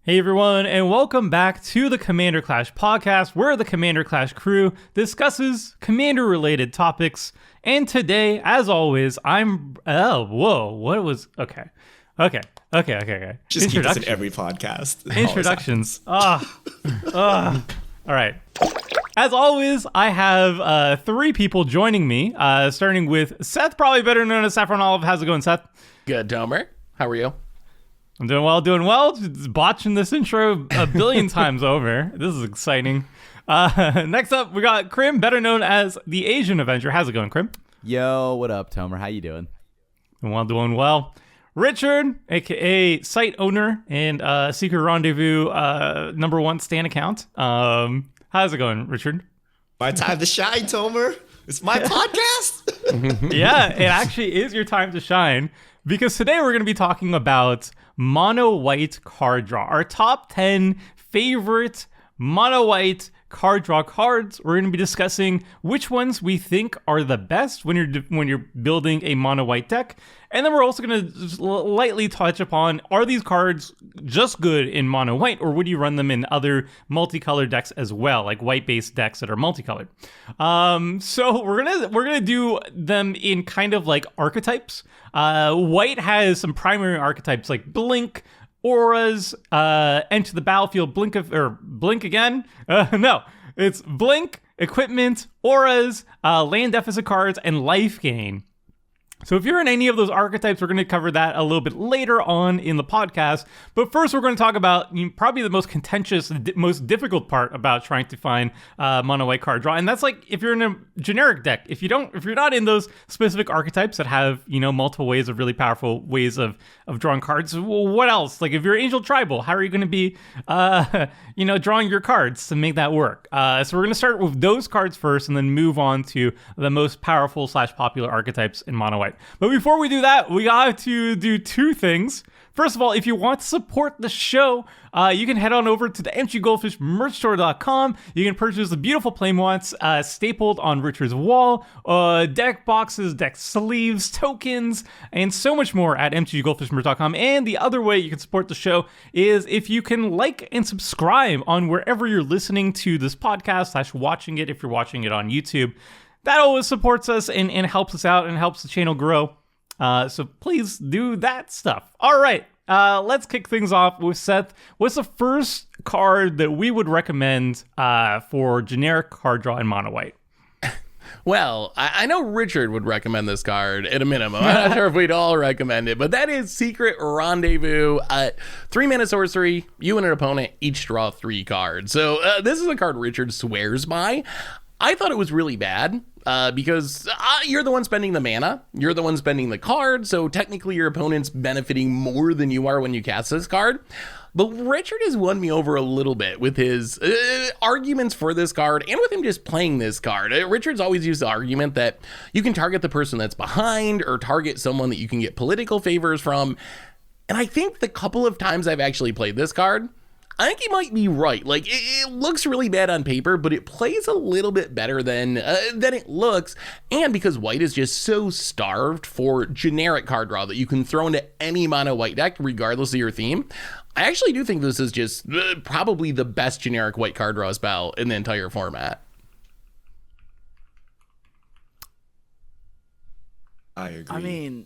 Hey everyone, and welcome back to the Commander Clash podcast, where the Commander Clash crew discusses Commander-related topics. And today, as always, Okay. Just keep this in every podcast. Introductions. All right. As always, I have three people joining me, starting with Seth, probably better known as Saffron Olive. How's it going, Seth? Good, Tomer. How are you? I'm doing well. Just botching this intro a billion times over. This is exciting. Next up, we got Krim, better known as the Asian Avenger. How's it going, Krim? Yo, what up, Tomer? How you doing? Doing well. Richard, a.k.a. site owner and Secret Rendezvous #1 stan account. How's it going, Richard? My time to shine, Tomer. It's my podcast. Yeah, it actually is your time to shine, because today we're going to be talking about mono white card draw. Our top 10 favorite mono white card draw cards. We're going to be discussing which ones we think are the best when you're building a mono white deck. And then we're also going to just lightly touch upon, are these cards just good in mono white, or would you run them in other multicolored decks as well, like white-based decks that are multicolored? So we're gonna do them in kind of like archetypes. White has some primary archetypes like Blink, Auras, Enter the Battlefield, Blink again? No, it's Blink, Equipment, Auras, Land Deficit cards, and Lifegain. So if you're in any of those archetypes, we're going to cover that a little bit later on in the podcast. But first, we're going to talk about probably the most contentious, most difficult part about trying to find mono white card draw, and that's like if you're in a generic deck. If you're not in those specific archetypes that have multiple ways of really powerful ways of drawing cards, well, what else? Like if you're Angel Tribal, how are you going to be drawing your cards to make that work? So we're going to start with those cards first, and then move on to the most powerful / popular archetypes in mono white. But before we do that, we got to do two things. First of all, if you want to support the show, you can head on over to the mtggoldfishmerchstore.com. You can purchase the beautiful playmats stapled on Richard's wall, deck boxes, deck sleeves, tokens, and so much more at mtggoldfishmerch.com. And the other way you can support the show is if you can like and subscribe on wherever you're listening to this podcast / watching it, if you're watching it on YouTube. That always supports us and helps us out and helps the channel grow. So please do that stuff. All right, let's kick things off with Seth. What's the first card that we would recommend for generic card draw in mono white? Well, I know Richard would recommend this card at a minimum. I'm not sure if we'd all recommend it, but that is Secret Rendezvous. 3-mana sorcery, you and an opponent each draw 3 cards. So this is a card Richard swears by. I thought it was really bad because you're the one spending the mana, you're the one spending the card, so technically your opponent's benefiting more than you are when you cast this card. But Richard has won me over a little bit with his arguments for this card and with him just playing this card. Richard's always used the argument that you can target the person that's behind or target someone that you can get political favors from. And I think the couple of times I've actually played this card, I think he might be right. Like, it looks really bad on paper, but it plays a little bit better than it looks. And because white is just so starved for generic card draw that you can throw into any mono white deck, regardless of your theme, I actually do think this is just probably the best generic white card draw spell in the entire format. I agree. I mean,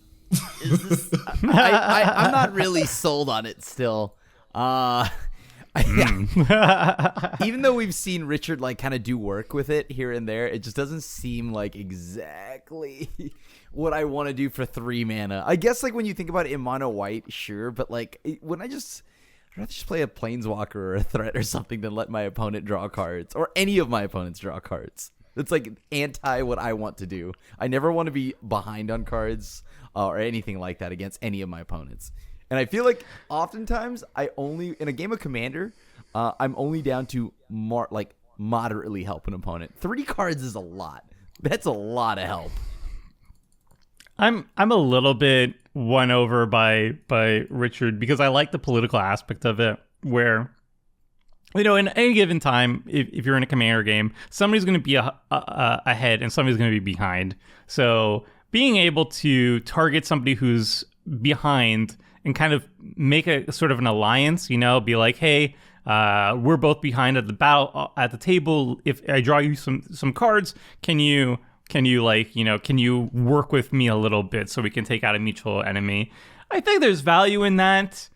is this, I'm not really sold on it still. Even though we've seen Richard like kind of do work with it here and there, it just doesn't seem like exactly what I want to do for 3 mana. I guess like when you think about it in mono white, sure, but like when I'd rather just play a planeswalker or a threat or something than let my opponent draw cards, or any of my opponents draw cards. It's like anti what I want to do. I never want to be behind on cards or anything like that against any of my opponents. And I feel like oftentimes in a game of Commander, I'm only down to moderately help an opponent. 3 cards is a lot. That's a lot of help. I'm a little bit won over by Richard because I like the political aspect of it, where in any given time, if you're in a Commander game, somebody's going to be ahead and somebody's going to be behind. So being able to target somebody who's behind and kind of make a sort of an alliance, you know, be like, hey, we're both behind at the table. If I draw you some cards, can you like, you know, can you work with me a little bit so we can take out a mutual enemy? I think there's value in that.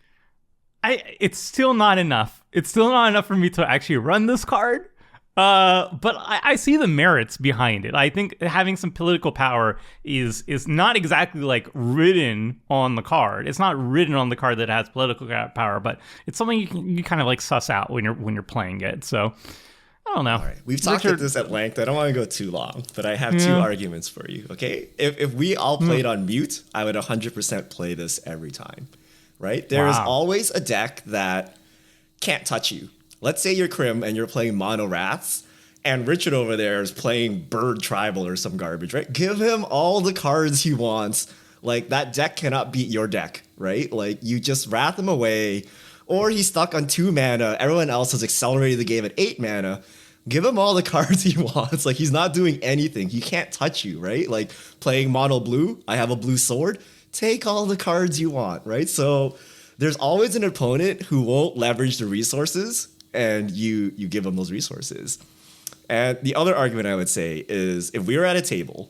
It's still not enough. It's still not enough for me to actually run this card. But I see the merits behind it. I think having some political power is not exactly like written on the card. It's not written on the card that it has political power, but it's something you kind of like suss out when you're playing it. So I don't know. All right. We've talked about this at length. I don't want to go too long, but I have two arguments for you. Okay, if we all played on mute, I would 100% play this every time. Right? There is always a deck that can't touch you. Let's say you're Krim and you're playing Mono Wraths, and Richard over there is playing Bird Tribal or some garbage, right? Give him all the cards he wants. Like, that deck cannot beat your deck, right? Like, you just wrath him away, or he's stuck on 2 mana. Everyone else has accelerated the game at 8 mana. Give him all the cards he wants. Like, he's not doing anything. He can't touch you, right? Like, playing Mono Blue, I have a blue sword. Take all the cards you want, right? So there's always an opponent who won't leverage the resources, and you give them those resources. And the other argument I would say is, if we were at a table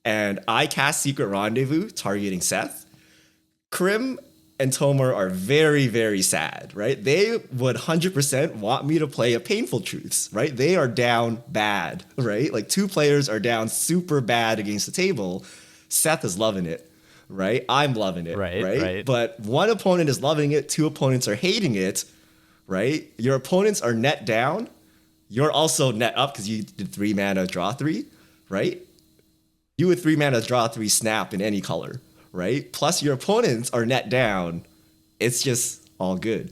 and I cast Secret Rendezvous targeting Seth, Krim and Tomer are very, very sad, right? They would 100% want me to play a Painful Truths, right? They are down bad, right? Like, 2 players are down super bad against the table. Seth is loving it, right? I'm loving it, right? But 1 opponent is loving it, 2 opponents are hating it, right? Your opponents are net down. You're also net up because you did 3 mana, draw 3, right? You with 3 mana, draw 3, snap in any color, right? Plus your opponents are net down. It's just all good,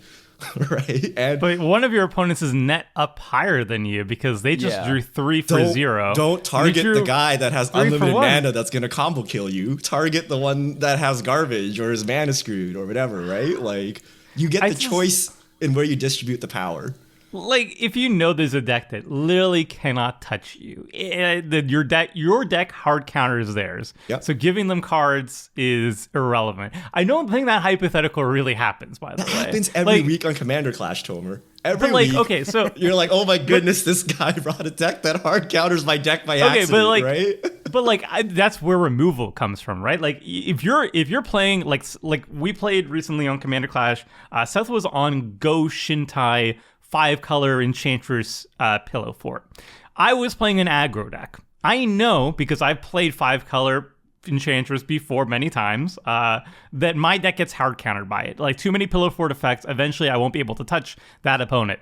right? But one of your opponents is net up higher than you because they just drew 3 for 0. Don't target the guy that has unlimited mana that's going to combo kill you. Target the one that has garbage or is mana screwed or whatever, right? Like, you get the choice in where you distribute the power. Like, if you know there's a deck that literally cannot touch you, your deck hard counters theirs. Yep. So giving them cards is irrelevant. I don't think that hypothetical really happens, by the way. That happens every week on Commander Clash, Tomer. Every week. Okay, so you're like, oh my goodness, this guy brought a deck that hard counters my deck by accident, right? But like, that's where removal comes from, right? Like, if you're playing like we played recently on Commander Clash, Seth was on Go Shintai 5-color Enchantress Pillow Fort. I was playing an aggro deck. I know, because I've played 5-color Enchantress before many times, that my deck gets hard countered by it. Like, too many Pillow Fort effects, eventually I won't be able to touch that opponent.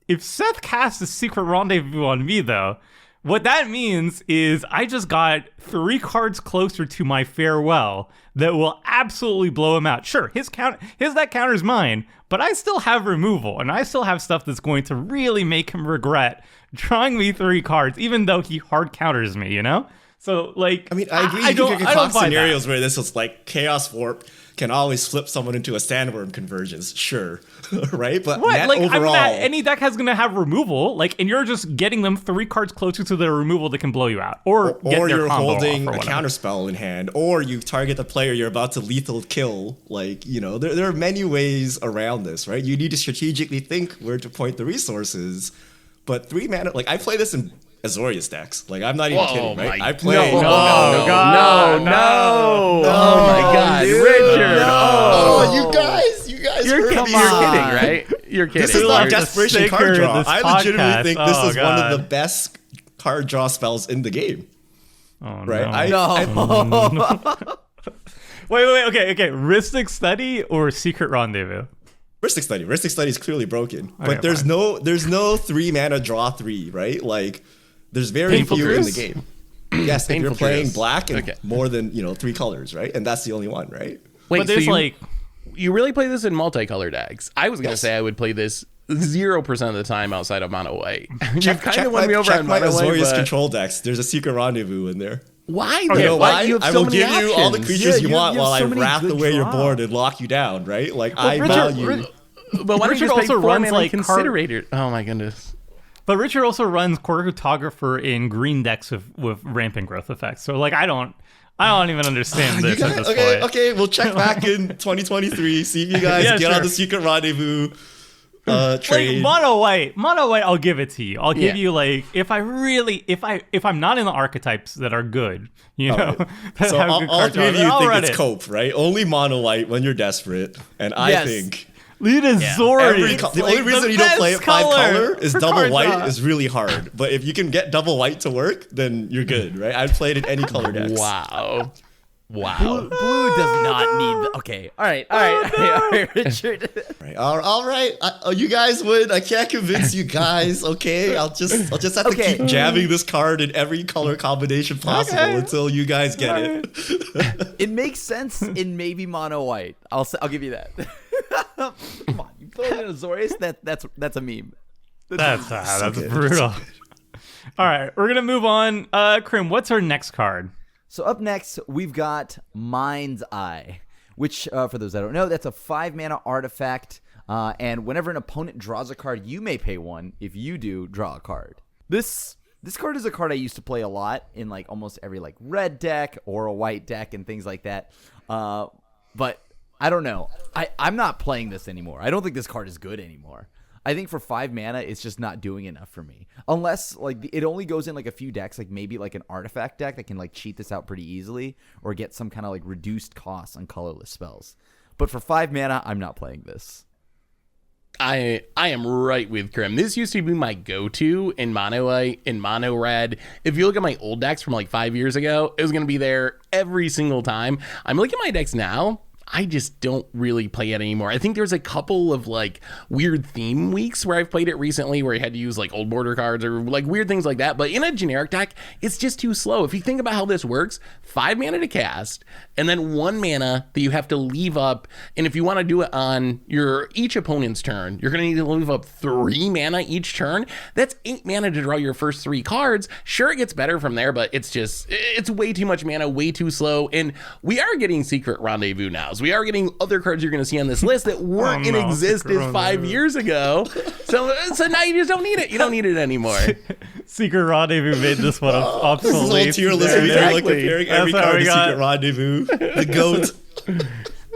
If Seth casts a Secret Rendezvous on me, though, what that means is I just got 3 cards closer to my farewell that will absolutely blow him out. Sure, his deck counters mine, but I still have removal, and I still have stuff that's going to really make him regret drawing me 3 cards, even though he hard counters me, you know? So, like, I mean, I agree. You can talk scenarios where this is like Chaos Warp can always flip someone into a Sandworm convergence, sure, right? But what? Like, overall, any deck has gonna have removal, like, and you're just getting them 3 cards closer to their removal that can blow you out, or you're holding a counterspell in hand, or you target the player you're about to lethal kill. Like, you know, there are many ways around this, right? You need to strategically think where to point the resources. But 3 mana, like, I play this in Azorius decks. Like, I'm not even kidding, right? I play. No. Oh my God, dude. Richard. Oh, you guys You're kidding, right? You're kidding. This is not desperation card draw. I legitimately think this is God. one of the best card draw spells in the game. Oh, right? No. Wait. Okay. Rhystic Study or Secret Rendezvous? Rhystic Study. Rhystic Study is clearly broken. Okay, but there's no 3 mana draw 3, right? Like, there's very Painful few Truce? in the game. Yes, if you're Painful playing Truce. black and more than, 3 colors, right? And that's the only one, right? Wait, But there's you really play this in multicolor decks? I was gonna say I would play this 0% of the time outside of mono white. You've kind of won me over on my mono white. Azorius control decks. There's a Secret Rendezvous in there. Why? You know why? You have I so will many give you all the options. creatures you you want have while so I many wrath good away your draws. board and lock you down, right? Like, I Richard- value. But why don't Richard you just also also 4 runs, mana like, Considerator? Oh my goodness. But Richard also runs Cartographer in green decks with rampant growth effects. So, like, I don't I don't even understand this at this point. Okay, we'll check back in 2023, see if you guys get on the secret rendezvous trade. Like mono white, I'll give it to you. I'll give you like if I'm not in the archetypes that are good, you know. That So have all, good all card three of draw, you I'll think run it's it. cope, right? Only mono white when you're desperate, and I think Lead is Zori. the only reason you don't play it 5-color is for double card white draw. is really hard. But if you can get double white to work, then you're good, right? I've played in any color decks. Wow. Blue does not need. Okay, all right, Richard. Right. All right. You guys win. I can't convince you guys. Okay, I'll just have to keep jamming this card in every color combination possible until you guys get it. It makes sense in maybe mono white. I'll give you that. Come on, you throw it in Azorius. That's a meme. That's so brutal. All right, we're gonna move on. Krim, what's our next card? So up next, we've got Mind's Eye, which, for those that don't know, that's a 5-mana artifact. And whenever an opponent draws a card, you may pay 1. If you do, draw a card. This card is a card I used to play a lot in like almost every like red deck or a white deck and things like that. But I don't know. I'm not playing this anymore. I don't think this card is good anymore. I think for 5 mana, it's just not doing enough for me. Unless like it only goes in like a few decks, like maybe like an artifact deck that can like cheat this out pretty easily or get some kind of like reduced cost on colorless spells. But for 5 mana, I'm not playing this. I am right with Krim. This used to be my go-to in mono white, in mono red. If you look at my old decks from like 5 years ago, it was going to be there every single time. I'm looking at my decks now. I just don't really play it anymore. I think there's a couple of like weird theme weeks where I've played it recently where I had to use like old border cards or like weird things like that. But in a generic deck, it's just too slow. If you think about how this works, 5 mana to cast and then 1 mana that you have to leave up. And if you want to do it on your each opponent's turn, you're going to need to leave up 3 mana each turn. That's 8 mana to draw your first 3 cards. Sure, it gets better from there, but it's way too much mana, way too slow. And we are getting Secret Rendezvous now. So we are getting other cards you're going to see on this list that weren't in existence 5 years ago. So now you just don't need it. You don't need it anymore. Secret Rendezvous made this one This is all obsolete. tier list. We're like Exactly. comparing every That's how card we to got- Secret Rendezvous. The GOAT.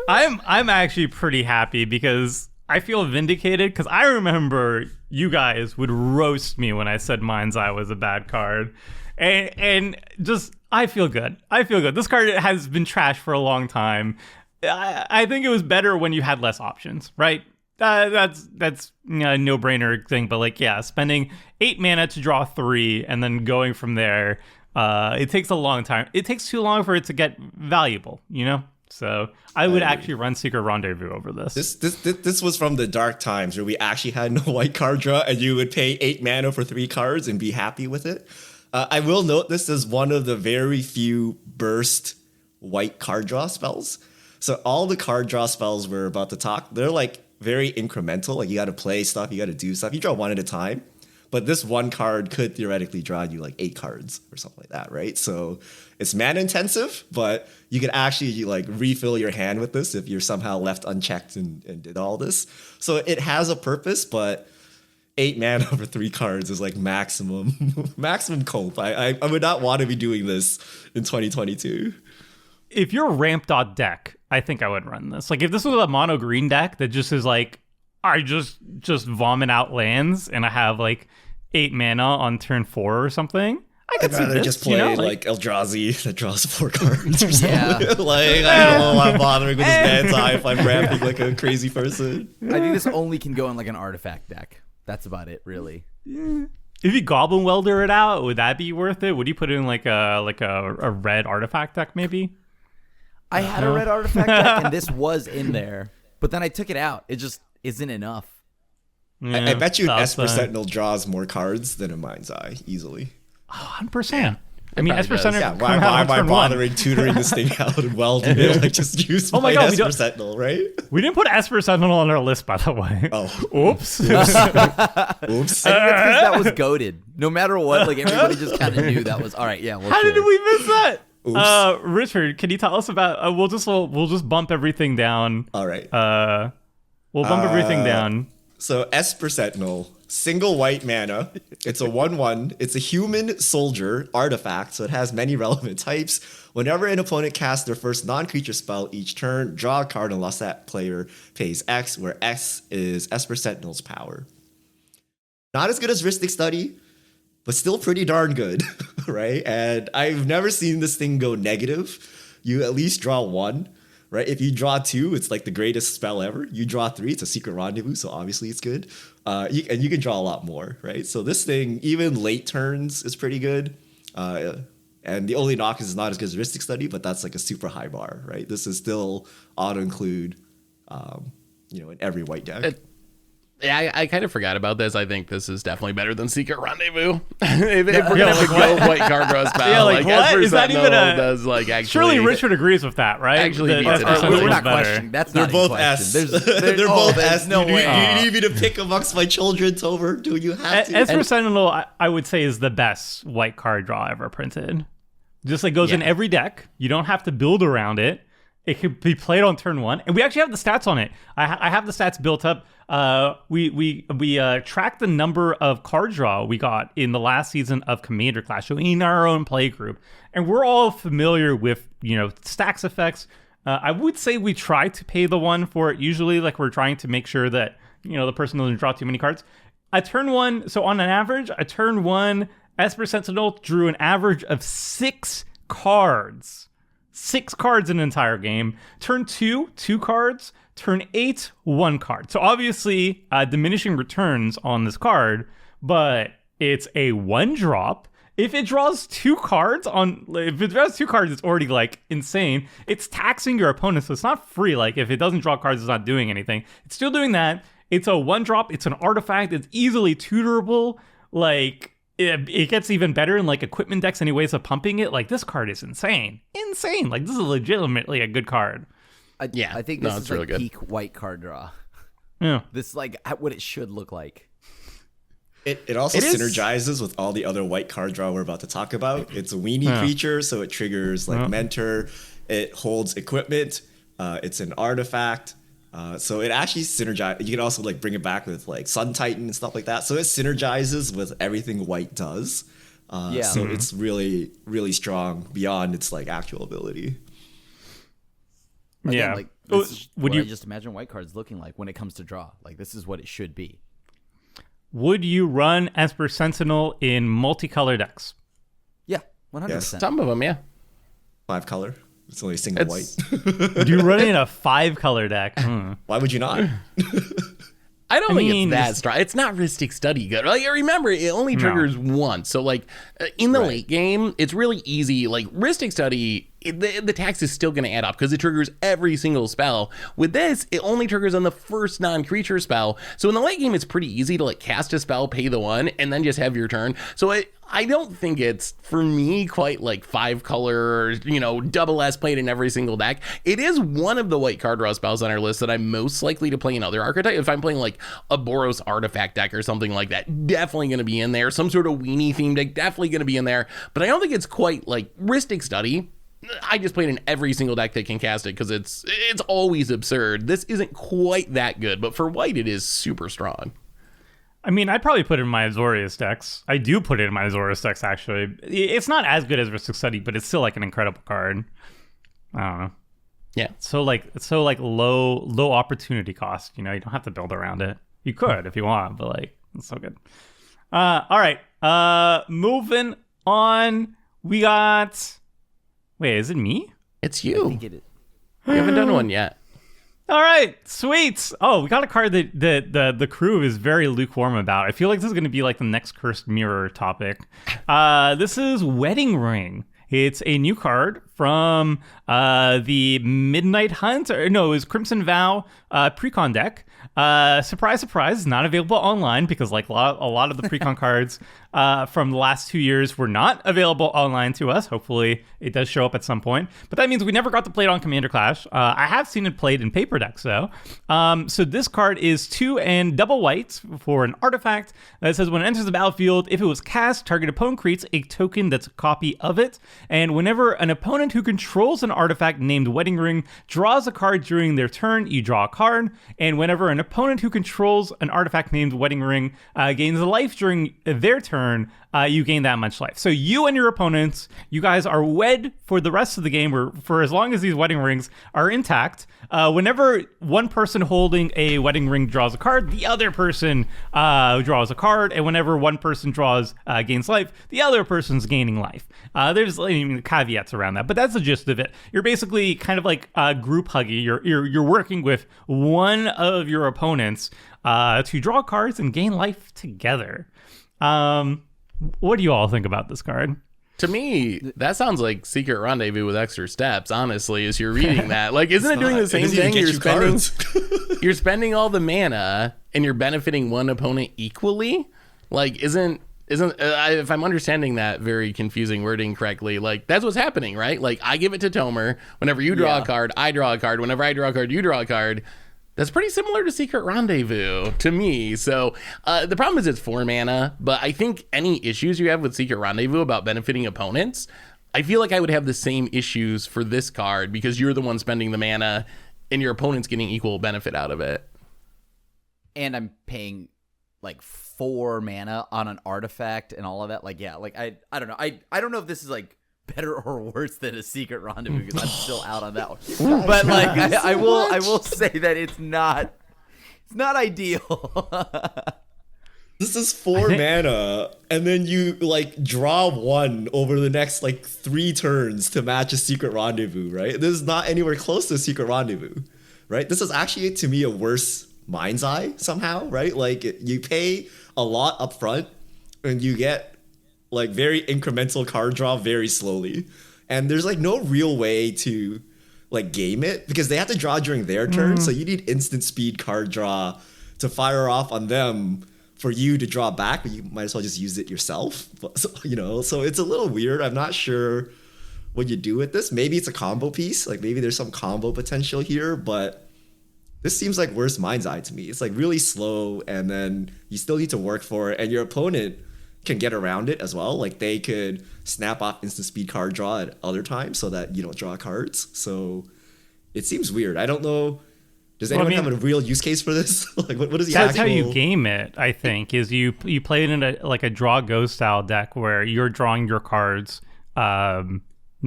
I'm actually pretty happy because I feel vindicated because I remember you guys would roast me when I said Mind's Eye was a bad card. And just, I feel good. This card has been trashed for a long time. I think it was better when you had less options, right? That's a no-brainer thing. But like, yeah, spending 8 mana to draw 3 and then going from there, it takes a long time. It takes too long for it to get valuable, you know? So I would actually run Secret Rendezvous over this. This was from the dark times where we actually had no white card draw and you would pay 8 mana for 3 cards and be happy with it. I will note this is one of the very few burst white card draw spells. So all the card draw spells we're about to talk, they're like very incremental. Like you got to play stuff, you got to do stuff. You draw 1 at a time. But this 1 card could theoretically draw you like 8 cards or something like that, right? So it's mana intensive, but you can actually like refill your hand with this if you're somehow left unchecked and did all this. So it has a purpose, but 8 mana over 3 cards is like maximum cope. I would not want to be doing this in 2022. If you're a ramp dot deck, I think I would run this. Like if this was a mono green deck that just is like, I just vomit out lands and I have like 8 mana on turn 4 or something, I could I'd see rather this, just play you know? like Eldrazi that draws 4 cards or something. Yeah. Like I don't know why I'm bothering with this Man's Eye if I'm ramping like a crazy person. I think this only can go in like an artifact deck. That's about it, really. If you Goblin Welder it out, would that be worth it? Would you put it in like a red artifact deck maybe? I had a red artifact deck, and this was in there, but then I took it out. It just isn't enough. I bet you an that's Esper Sentinel draws more cards than a Mind's Eye easily. 100%. I mean, probably Esper does. Sentinel. Yeah, why am I bothering tutoring this thing out and welding it? Like just use Oh my my God, we Esper don't- Sentinel, right? We didn't put Esper Sentinel on our list, by the way. Oh, Oops. oops. I think that's because that was goaded. No matter what, like everybody just kind of knew that was all right. Yeah. Well, How sure. did we miss that? Oops. Richard, can you tell us about? We'll just bump everything down. All right. We'll bump everything down. So Esper Sentinel single white mana. It's a 1/1. It's a human soldier artifact, so it has many relevant types. Whenever an opponent casts their first non-creature spell each turn, draw a card unless that player pays X, where X is Esper Sentinel's power. Not as good as Rhystic Study, but still pretty darn good, right? And I've never seen this thing go negative. You at least draw 1. Right? If you draw 2, it's like the greatest spell ever. You draw 3, it's a secret rendezvous, so obviously it's good. And you can draw a lot more, right? So this thing, even late turns, is pretty good. And the only knock is it's not as good as Rhystic Study, but that's like a super high bar, right? This is still auto-include, in every white deck. I kind of forgot about this. I think this is definitely better than Secret Rendezvous. if we're gonna have a go white card draw spell, yeah, like what? Esper Is that Sentinel even a? does like actually. Surely Richard agrees with that, right? Actually, beats it. We're not questioning. That's They're not both in S. question. They're both S. No Do way. you need me to pick amongst my children, Tover? Do you have to? Esper Sentinel, I would say, is the best white card draw ever printed. Just like goes in every deck. You don't have to build around it. It could be played on turn 1, and we actually have the stats on it. I have the stats built up. We tracked the number of card draw we got in the last season of Commander Clash, so in our own play group, and we're all familiar with stacks effects. I would say we try to pay the 1 for it. Usually, like we're trying to make sure that the person doesn't draw too many cards. I turn 1, so on an average, I turn 1. Esper Sentinel drew an average of 6 cards. 6 cards in an entire game. Turn 2, 2 cards. Turn 8, 1 card. So obviously, diminishing returns on this card, but it's a 1-drop. If it draws 2 cards, it's already like insane. It's taxing your opponent, so it's not free. Like if it doesn't draw cards, it's not doing anything. It's still doing that. It's a 1-drop. It's an artifact. It's easily tutorable. Like it gets even better in like equipment decks and ways of pumping it. Like this card is insane. Like this is legitimately a good card. I think this is really like good. peak white card draw. Yeah. This is like what it should look like. It also synergizes with all the other white card draw we're about to talk about. It's a weenie creature, so it triggers like Mentor. It holds equipment. It's an artifact. So it actually synergizes. You can also like bring it back with like Sun Titan and stuff like that. So it synergizes with everything white does. So it's really, really strong beyond its like actual ability. Again, like this is what I just imagine white cards looking like when it comes to draw. Like this is what it should be. Would you run Esper Sentinel in multicolor decks? Yeah, 100%. Yes. Some of them, yeah. 5 color. It's only a single white. Would you run it in a 5-color deck? Why would you not? I don't think it's that strong. It's not Rhystic Study good. Like, remember, it only triggers once. So, like, in the late game, it's really easy. Like, Rhystic Study, the tax is still going to add up because it triggers every single spell. With this, it only triggers on the first non-creature spell. So in the late game, it's pretty easy to, like, cast a spell, pay the 1, and then just have your turn. So I don't think it's, for me, quite like 5-color, double S played in every single deck. It is one of the white card draw spells on our list that I'm most likely to play in other archetypes. If I'm playing like a Boros artifact deck or something like that, definitely going to be in there. Some sort of weenie theme deck, definitely going to be in there. But I don't think it's quite like Rhystic Study. I just played in every single deck that can cast it because it's always absurd. This isn't quite that good, but for white, it is super strong. I mean, I'd probably put it in my Azorius decks. I do put it in my Azorius decks, actually. It's not as good as Rhystic Study, but it's still like an incredible card. I don't know. Yeah. It's so low opportunity cost. You don't have to build around it. You could if you want, but like it's so good. All right. Moving on. We got. Wait, is it me? It's you. I think it is. We haven't done one yet. All right, sweet. Oh, we got a card that the crew is very lukewarm about. I feel like this is going to be like the next Cursed Mirror topic. This is Wedding Ring. It's a new card from the Midnight Hunt. It was Crimson Vow Precon deck. Surprise, surprise, not available online because like a lot of the Precon cards from the last 2 years were not available online to us. Hopefully it does show up at some point. But that means we never got to play it on Commander Clash. I have seen it played in paper decks though. So this card is 2 and double white for an artifact that says when it enters the battlefield, if it was cast, target opponent creates a token that's a copy of it. And whenever an opponent opponent who controls an artifact named Wedding Ring draws a card during their turn, you draw a card. And whenever an opponent who controls an artifact named Wedding Ring gains life during their turn, you gain that much life. So you and your opponents, you guys are wed for the rest of the game, or for as long as these wedding rings are intact. Whenever one person holding a wedding ring draws a card, the other person draws a card, and whenever one person gains life, the other person's gaining life. There's caveats around that, but that's the gist of it. You're basically kind of like group hugging. You're working with one of your opponents to draw cards and gain life together. What do you all think about this card? To me, that sounds like Secret Rendezvous with extra steps, honestly, as you're reading that. Like, isn't it doing the same thing? You're spending all the mana and you're benefiting one opponent equally? Like, isn't if I'm understanding that very confusing wording correctly, like, that's what's happening, right? Like, I give it to Tomer. Whenever you draw a card, I draw a card. Whenever I draw a card, you draw a card. That's pretty similar to Secret Rendezvous to me. So the problem is it's 4 mana, but I think any issues you have with Secret Rendezvous about benefiting opponents, I feel like I would have the same issues for this card because you're the one spending the mana and your opponent's getting equal benefit out of it. And I'm paying like 4 mana on an artifact and all of that. Like, yeah, like I don't know. I don't know if this is like better or worse than a Secret Rendezvous because I'm still out on that one. But like I will say that it's not ideal. This is 4 mana, and then you like draw 1 over the next like 3 turns to match a Secret Rendezvous, right? This is not anywhere close to a Secret Rendezvous, right? This is actually to me a worse Mind's Eye somehow, right? Like you pay a lot up front and you get like very incremental card draw very slowly, and there's like no real way to like game it because they have to draw during their turn, so you need instant speed card draw to fire off on them for you to draw back, but you might as well just use it yourself. So, so it's a little weird. I'm not sure what you do with this. Maybe it's a combo piece, like maybe there's some combo potential here, but this seems like worse Mind's Eye to me. It's like really slow, and then you still need to work for it, and your opponent can get around it as well. Like they could snap off instant speed card draw at other times so that you don't draw cards. So it seems weird. I don't know. Does anyone have a real use case for this? Like what is the That's how you game it, I think, is you play it in a draw go style deck where you're drawing your cards not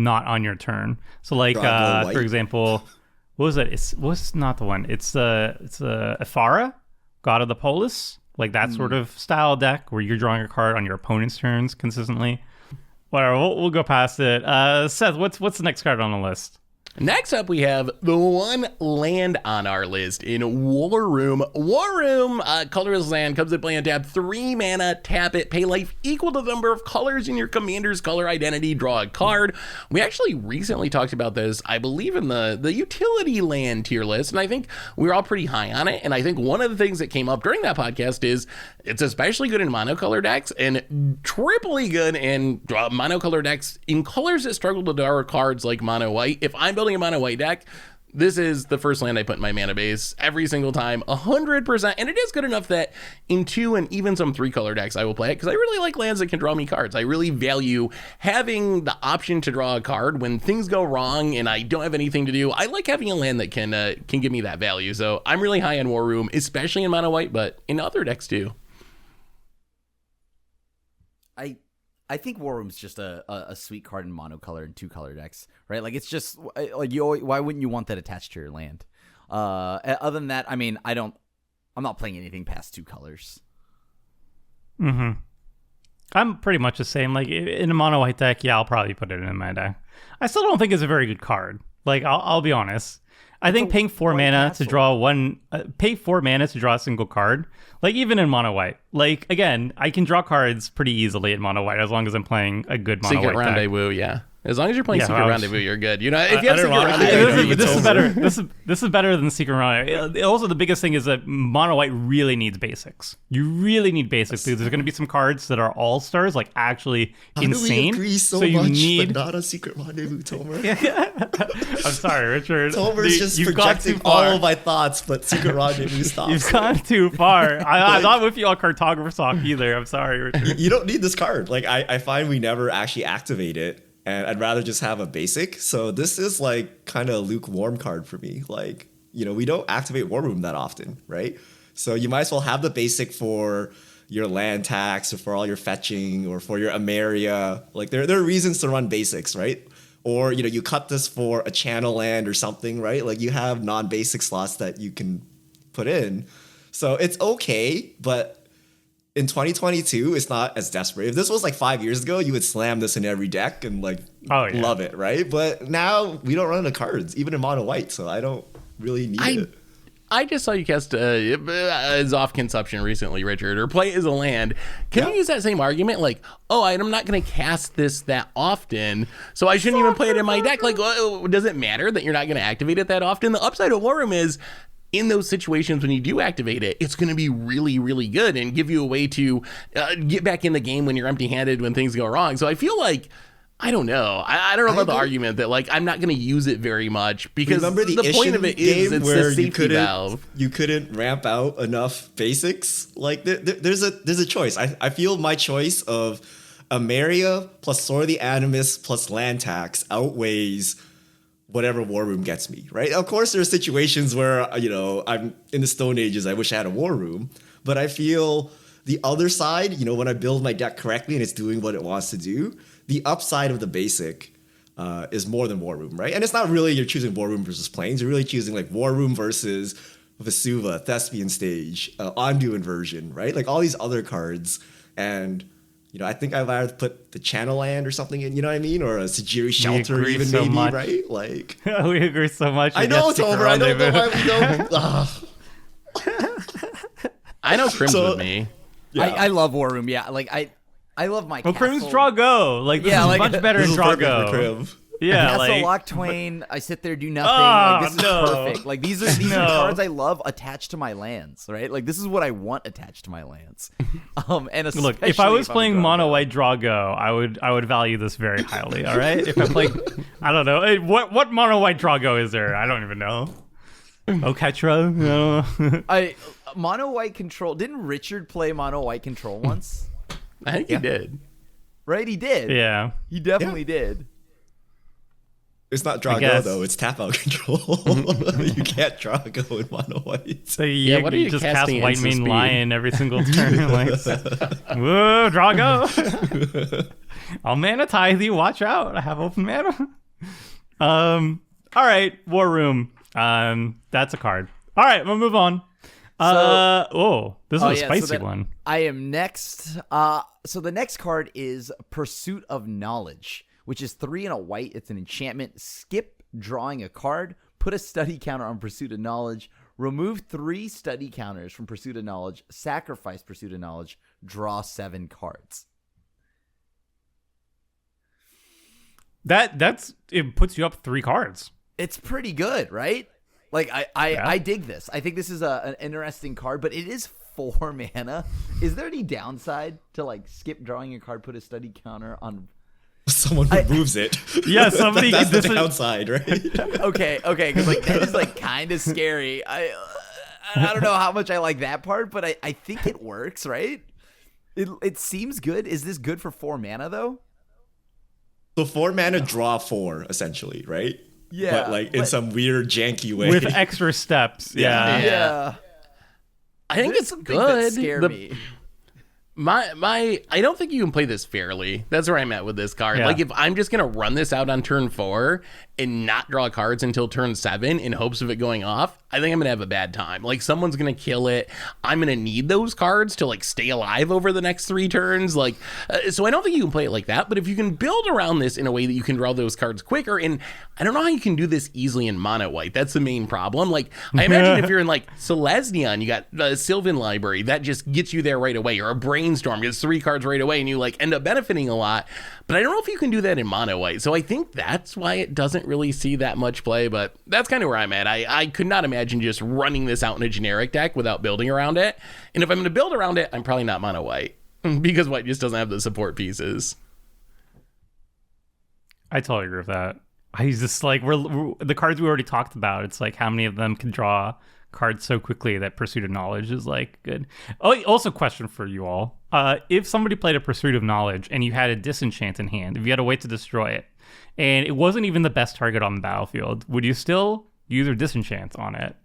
on your turn. So like for example, what was it? What's not the one? It's Ephara, God of the Polis. Like that sort of style deck where you're drawing a card on your opponent's turns consistently. Whatever, we'll go past it. Seth, what's the next card on the list? Next up, we have the one land on our list in War Room. War Room, colorless land, comes into play on tap, 3 mana, tap it, pay life equal to the number of colors in your commander's color identity, draw a card. We actually recently talked about this, I believe, in the utility land tier list, and I think we were all pretty high on it. And I think one of the things that came up during that podcast is it's especially good in monocolor decks and triply good in monocolor decks in colors that struggle to draw cards like mono white. If I'm building a mono white deck, this is the first land I put in my mana base every single time, 100%. And it is good enough that in 2 and even some 3 color decks I will play it because I really like lands that can draw me cards. I really value having the option to draw a card when things go wrong and I don't have anything to do. I like having a land that can give me that value. So I'm really high on War Room, especially in mono white, but in other decks too. I think War Room's just a sweet card in monocolor and 2-color decks, right? Like it's just like why wouldn't you want that attached to your land? Other than that, I mean, I'm not playing anything past 2 colors. I'm pretty much the same. Like in a mono white deck, yeah, I'll probably put it in my deck. I still don't think it's a very good card. Like I'll be honest. I think paying 4 mana to draw pay 4 mana to draw a single card. Like even in mono white, like again, I can draw cards pretty easily in mono white as long as I'm playing a good mono Secret white Rendezvous, deck. Yeah. As long as you're playing Secret Rendezvous, you're good. You know, if you have Secret Rendezvous, this is better. This is better than Secret Rendezvous. Also, the biggest thing is that mono white really needs basics. You really need basics because there's going to be some cards that are all stars, like actually insane. Do we agree so you much, need but not a Secret Rendezvous, Tomer? I'm sorry, Richard. Tomer's just projecting all of my thoughts, but Secret Rendezvous stops. You've gone too far. I'm not with you on Cartographer Sock either. I'm sorry, Richard. You don't need this card. Like I find we never actually activate it and I'd rather just have a basic. So this is like kind of a lukewarm card for me. Like, we don't activate War Room that often, right? So you might as well have the basic for your land tax or for all your fetching or for your Ameria. Like there are reasons to run basics, right? Or, you cut this for a channel land or something, right? Like you have non-basic slots that you can put in. So it's okay, but in 2022, it's not as desperate. If this was like 5 years ago, you would slam this in every deck and like love it, right? But now we don't run the cards, even in mono white, so I don't really need it. I just saw you cast Zoff Consumption recently, Richard, or play as a land. Can you use that same argument? Like, I'm not going to cast this that often, so I shouldn't even play it in my deck. Like, does it matter that you're not going to activate it that often? The upside of War Room is, in those situations when you do activate it, it's going to be really, really good and give you a way to get back in the game when you're empty-handed, when things go wrong. So I feel like, I don't know. I don't know about the argument that like I'm not going to use it very much, because remember the point of it is it's a safety valve. You couldn't ramp out enough basics. Like there's a choice. I feel my choice of Ameria plus Sword of the Animus plus land tax outweighs whatever War Room gets me, right? Of course, there are situations where, I'm in the Stone Ages, I wish I had a War Room, but I feel the other side, when I build my deck correctly and it's doing what it wants to do, the upside of the basic is more than War Room, right? And it's not really you're choosing War Room versus Plains, you're really choosing like War Room versus Vesuva, Thespian Stage, Ondu Inversion, right? Like all these other cards, and I think I'd rather put the Channel Land or something in, you know what I mean? Or a Sajiri Shelter even so maybe, much. Right? Like we agree so much. I know, Tomer. I don't know why we don't. I know Crim's with me. Yeah. I love War Room. Yeah, like I love my castle. Crim's Drago. Like this is much better in Drago. Yeah, Castle Lock Twain. I sit there, do nothing. This is perfect. Like these are cards I love attached to my lands, right? Like this is what I want attached to my lands. And look, if I was playing mono white Drago, I would value this very highly. All right, if I'm playing, I don't know, what mono white Drago is there? I don't even know. Oketra? No. Mono white control. Didn't Richard play mono white control once? I think he did. Right, he did. Yeah, he definitely did. It's not Drago though. It's tap out control. You can't Drago in mono white. So what are you just cast White Mane Lion every single turn. Like, whoa, Drago! I'll mana tithe you. Watch out! I have open mana. All right, War Room. That's a card. All right, we'll move on. This is a spicy one. I am next. So the next card is Pursuit of Knowledge, which is 3 and a white. It's an enchantment. Skip drawing a card. Put a study counter on Pursuit of Knowledge. Remove 3 study counters from Pursuit of Knowledge. Sacrifice Pursuit of Knowledge. Draw 7 cards. It puts you up 3 cards. It's pretty good, right? Like I dig this. I think this is an interesting card, but it is 4 mana. Is there any downside to like skip drawing a card, put a study counter on? Someone removes it. Yeah, somebody. That's the downside, right? Okay, because like that is like kind of scary. I don't know how much I like that part, but I think it works, right? It seems good. Is this good for 4 mana though? So 4 mana, draw 4 essentially, right? Yeah, but like in some weird janky way with extra steps. Yeah. I think it's good. That scare me. I don't think you can play this fairly. That's where I'm at with this card. Yeah. Like if I'm just gonna run this out on turn 4 and not draw cards until turn 7 in hopes of it going off, I think I'm gonna have a bad time. Like someone's gonna kill it. I'm gonna need those cards to like stay alive over the next 3 turns. Like, so I don't think you can play it like that. But if you can build around this in a way that you can draw those cards quicker, and I don't know how you can do this easily in mono white. That's the main problem. Like I imagine if you're in like Selesnya, you got the Sylvan Library that just gets you there right away, or a Brainstorm gets 3 cards right away, and you like end up benefiting a lot. But I don't know if you can do that in mono white. So I think that's why it doesn't really see that much play. But that's kind of where I'm at. I could not imagine just running this out in a generic deck without building around it. And if I'm going to build around it, I'm probably not mono white because white just doesn't have the support pieces. I totally agree with that. I just like we're the cards we already talked about. It's like how many of them can draw cards so quickly that Pursuit of Knowledge is like good. Oh, also question for you all. If somebody played a Pursuit of Knowledge and you had a Disenchant in hand, if you had a way to destroy it, and it wasn't even the best target on the battlefield, would you still use a Disenchant on it?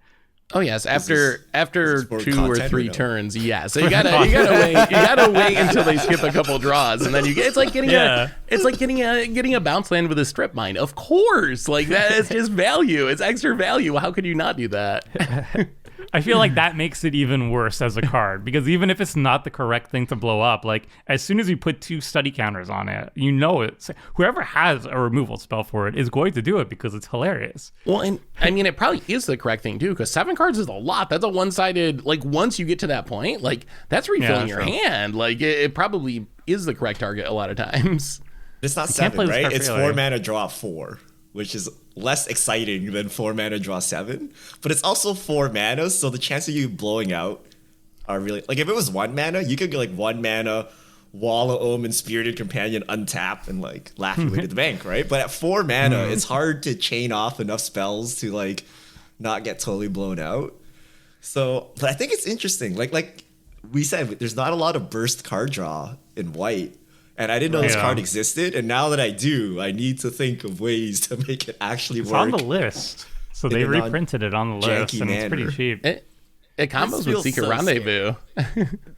Oh yes, after 2 or 3 turns, yes. So you gotta wait until they skip a couple draws, and then it's like getting a bounce land with a strip mine. Of course, like that is just value. It's extra value. How could you not do that? I feel like that makes it even worse as a card, because even if it's not the correct thing to blow up, like as soon as you put 2 study counters on it, you know it's whoever has a removal spell for it is going to do it because it's hilarious. Well, and I mean it probably is the correct thing too, because 7 cards is a lot. That's a one-sided, like once you get to that point, like that's refilling your hand. Like it probably is the correct target a lot of times. It's not 7, right? It's 4 mana, draw 4, which is less exciting than 4 mana, draw 7. But it's also 4 mana, so the chance of you blowing out are really... Like, if it was 1 mana, you could go, like, 1 mana, Wall of Omen, Spirited Companion, untap, and, like, laugh your way to the bank, right? But at 4 mana, it's hard to chain off enough spells to, like, not get totally blown out. So, but I think it's interesting. Like we said, there's not a lot of burst card draw in white. And I didn't know this card existed, and now that I do, I need to think of ways to make it actually work. It's on the list, so they reprinted it on the list, and it's pretty cheap. It combos with Secret Rendezvous.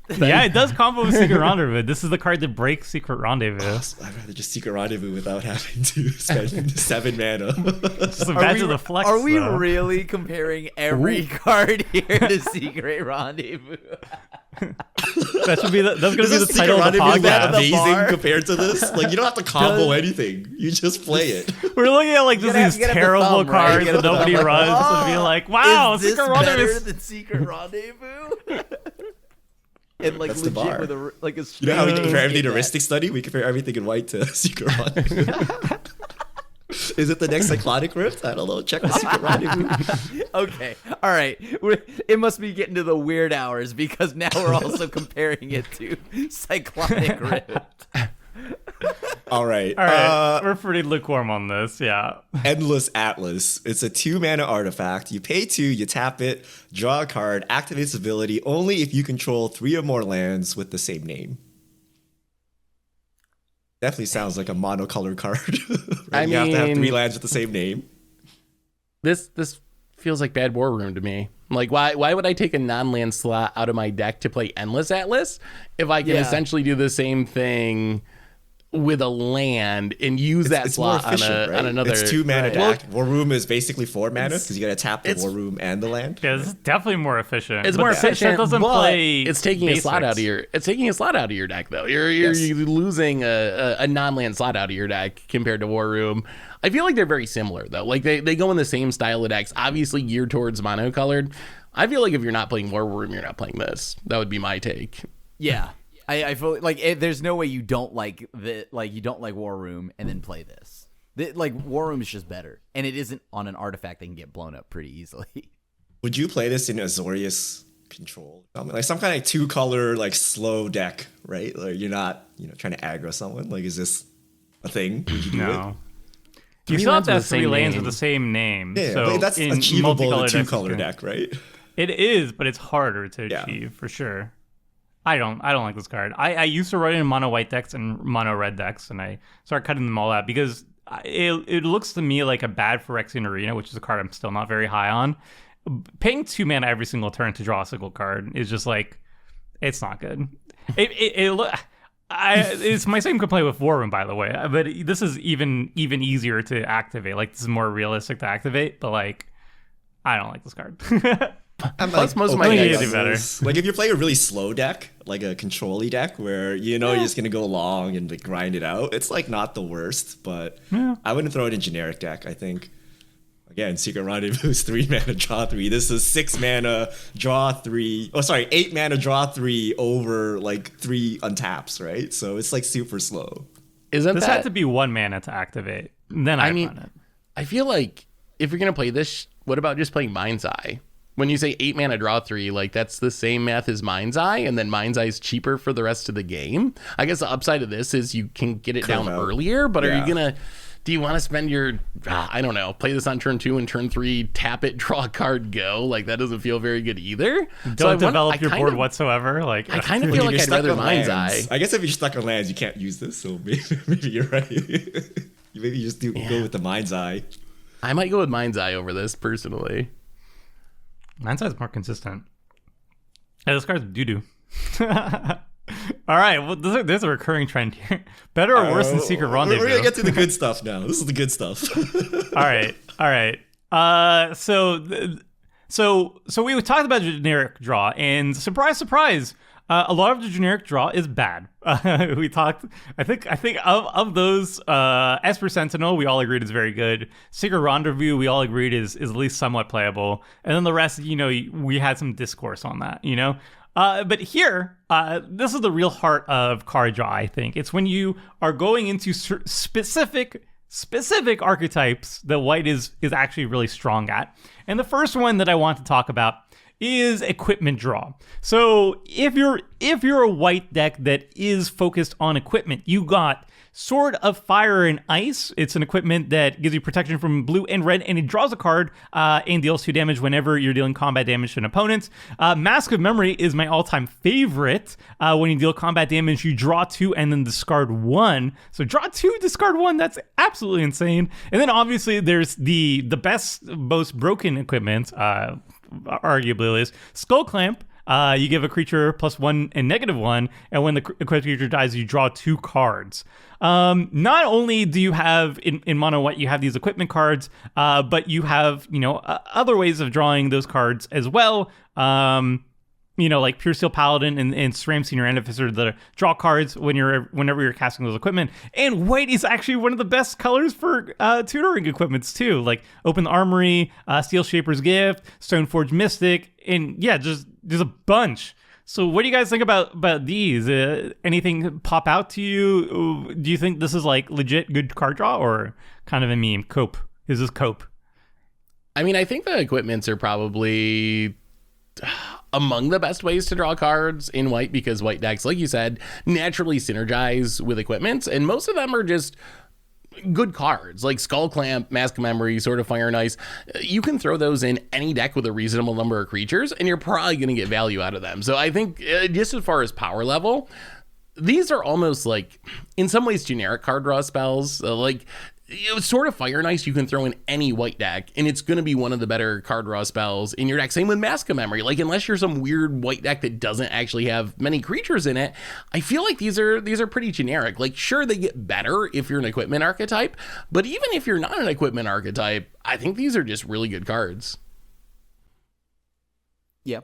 Yeah, it does combo with Secret Rendezvous. This is the card that breaks Secret Rendezvous. I'd rather just Secret Rendezvous without having to spend 7 mana. Just a badge of the flex. Are we really comparing every card here to Secret Rendezvous? That's gonna be the title of the podcast. Amazing compared to this. Like, you don't have to combo anything. You just play it. We're looking at like these terrible cards that nobody runs and be like, wow, Secret Rendezvous better than Secret Rendezvous. And like that's the legit bar. with a you know how we compare everything to Ristic Study? We compare everything in white to Secret Rendezvous. Is it the next Cyclonic Rift? I don't know. Check the Secret Rendezvous. Okay. All right. It must be getting to the weird hours because now we're also comparing it to Cyclonic Rift. All right. We're pretty lukewarm on this. Yeah. Endless Atlas. It's a 2 mana artifact. You pay 2, you tap it, draw a card, activate its ability only if you control 3 or more lands with the same name. Definitely sounds like a monocolored card. Right? You have to have 3 lands with the same name. This feels like bad War Room to me. Like, why would I take a non-land slot out of my deck to play Endless Atlas if I can essentially do the same thing with a land and use that slot on another? It's 2 mana deck. War Room is basically 4 mana because you got to tap the War Room and the land. Yeah, it's definitely more efficient. It's more efficient. It doesn't play. It's taking a slot out of your. It's taking a slot out of your deck though. You're losing a non-land slot out of your deck compared to War Room. I feel like they're very similar though. Like they go in the same style of decks, obviously geared towards monocolored. I feel like if you're not playing War Room, you're not playing this. That would be my take. Yeah. I feel like there's no way you don't like you don't like War Room and then play this. Like War Room is just better, and it isn't on an artifact that can get blown up pretty easily. Would you play this in Azorius control? Like some kind of 2-color like slow deck, right? Like you're not trying to aggro someone. Like is this a thing? Would you do it? You still have to have 3 lanes with the same name. Yeah, so like that's achievable in a 2-color deck, right? It is, but it's harder to achieve for sure. I don't like this card. I used to run it in mono white decks and mono red decks, and I started cutting them all out because it looks to me like a bad Phyrexian Arena, which is a card I'm still not very high on. Paying 2 mana every single turn to draw a single card is just like, it's not good. It's my same complaint with War Room, by the way, but this is even easier to activate. Like this is more realistic to activate, but like I don't like this card. Plus, most of my decks do better. Like if you're playing a really slow deck, like a control-y deck, where you're just gonna go long and like grind it out, it's like not the worst. But I wouldn't throw it in generic deck. I think again, Secret Rendezvous is 3 mana, draw 3. This is 6 mana, draw 3. Oh, sorry, 8 mana, draw 3 over like 3 untaps, right? So it's like super slow. This had to be 1 mana to activate. Then I mean, it. I feel like if you're gonna play this, what about just playing Mind's Eye? When you say 8 mana draw 3, like that's the same math as Mind's Eye, and then Mind's Eye is cheaper for the rest of the game. I guess the upside of this is you can get it down earlier, but are you gonna do you want to spend your, I don't know, play this on turn 2 and turn 3, tap it, draw a card, go? Like, that doesn't feel very good either. Don't develop your board whatsoever. Like, I kind of feel like I'd rather Mind's Eye. I guess if you're stuck on lands, you can't use this, so maybe you're right. Maybe you just go with the Mind's Eye. I might go with Mind's Eye over this, personally. Mind's Eye is more consistent. Yeah, this card's doo-doo. All right, well, there's a recurring trend here. Better or worse than Secret Rendezvous? We're gonna get to the good stuff now. This is the good stuff. All right. So we talked about generic draw, and surprise, a lot of the generic draw is bad. We talked. I think of those, Esper Sentinel, we all agreed is very good. Secret Rendezvous, we all agreed is at least somewhat playable, and then the rest, we had some discourse on that, But here, this is the real heart of card draw, I think. It's when you are going into specific archetypes that white is actually really strong at. And the first one that I want to talk about is equipment draw. So if you're a white deck that is focused on equipment, you got Sword of Fire and Ice. It's an equipment that gives you protection from blue and red, and it draws a card and deals 2 damage whenever you're dealing combat damage to an opponent. Mask of Memory is my all-time favorite. When you deal combat damage, you draw 2 and then discard 1. So draw 2, discard 1. That's absolutely insane. And then obviously there's the best, most broken equipment, arguably, is Skull Clamp. You give a creature +1 and -1, and when the equipped creature dies, you draw 2 cards. Not only do you have in mono white, you have these equipment cards, but you have other ways of drawing those cards as well. Like Pure Steel Paladin and SRAM Senior Artificer that draw cards whenever you're casting those equipment. And white is actually one of the best colors for tutoring equipments too, like Open Armory, Steel Shaper's Gift, Stoneforge Mystic, and yeah, just there's a bunch. So what do you guys think about these? Anything pop out to you? Do you think this is like legit good card draw or kind of a meme? Cope? Is this cope? I mean, I think the equipments are probably among the best ways to draw cards in white, because white decks, like you said, naturally synergize with equipments, and most of them are just good cards, like Skull Clamp, Mask of Memory, Sword of Fire and Ice. You can throw those in any deck with a reasonable number of creatures, and you're probably going to get value out of them. So I think just as far as power level, these are almost like, in some ways, generic card draw spells. Sword of Fire and Ice you can throw in any white deck, and it's going to be one of the better card draw spells in your deck. Same with Mask of Memory. Like, unless you're some weird white deck that doesn't actually have many creatures in it, I feel like these are pretty generic. Like, sure, they get better if you're an equipment archetype, but even if you're not an equipment archetype, I think these are just really good cards. Yeah.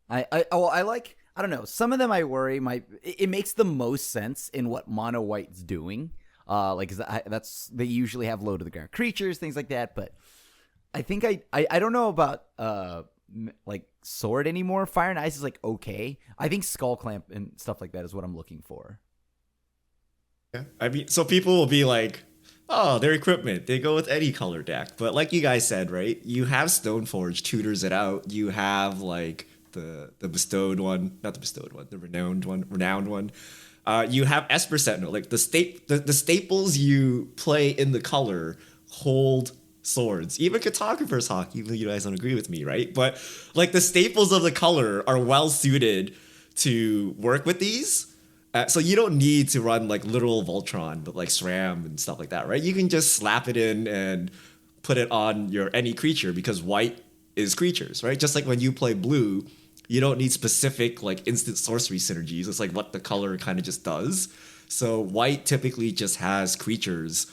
I don't know. Some of them I worry it makes the most sense in what mono white's doing. That's they usually have low to the ground creatures, things like that. But I think I don't know about like Sword anymore. Fire and Ice is like okay. I think Skull Clamp and stuff like that is what I'm looking for. Yeah, I mean, so people will be like, "Oh, their equipment. They go with any color deck." But like you guys said, right? You have Stoneforge tutors it out. You have like the bestowed one, not the bestowed one, the renowned one. You have Esper Sentinel, like the staples you play in the color hold swords. Even Cartographer's Hawk, even you guys don't agree with me, right? But like the staples of the color are well suited to work with these. So you don't need to run like literal Voltron, but like SRAM and stuff like that, right? You can just slap it in and put it on your any creature, because white is creatures, right? Just like when you play blue, you don't need specific like instant sorcery synergies. It's like what the color kind of just does. So white typically just has creatures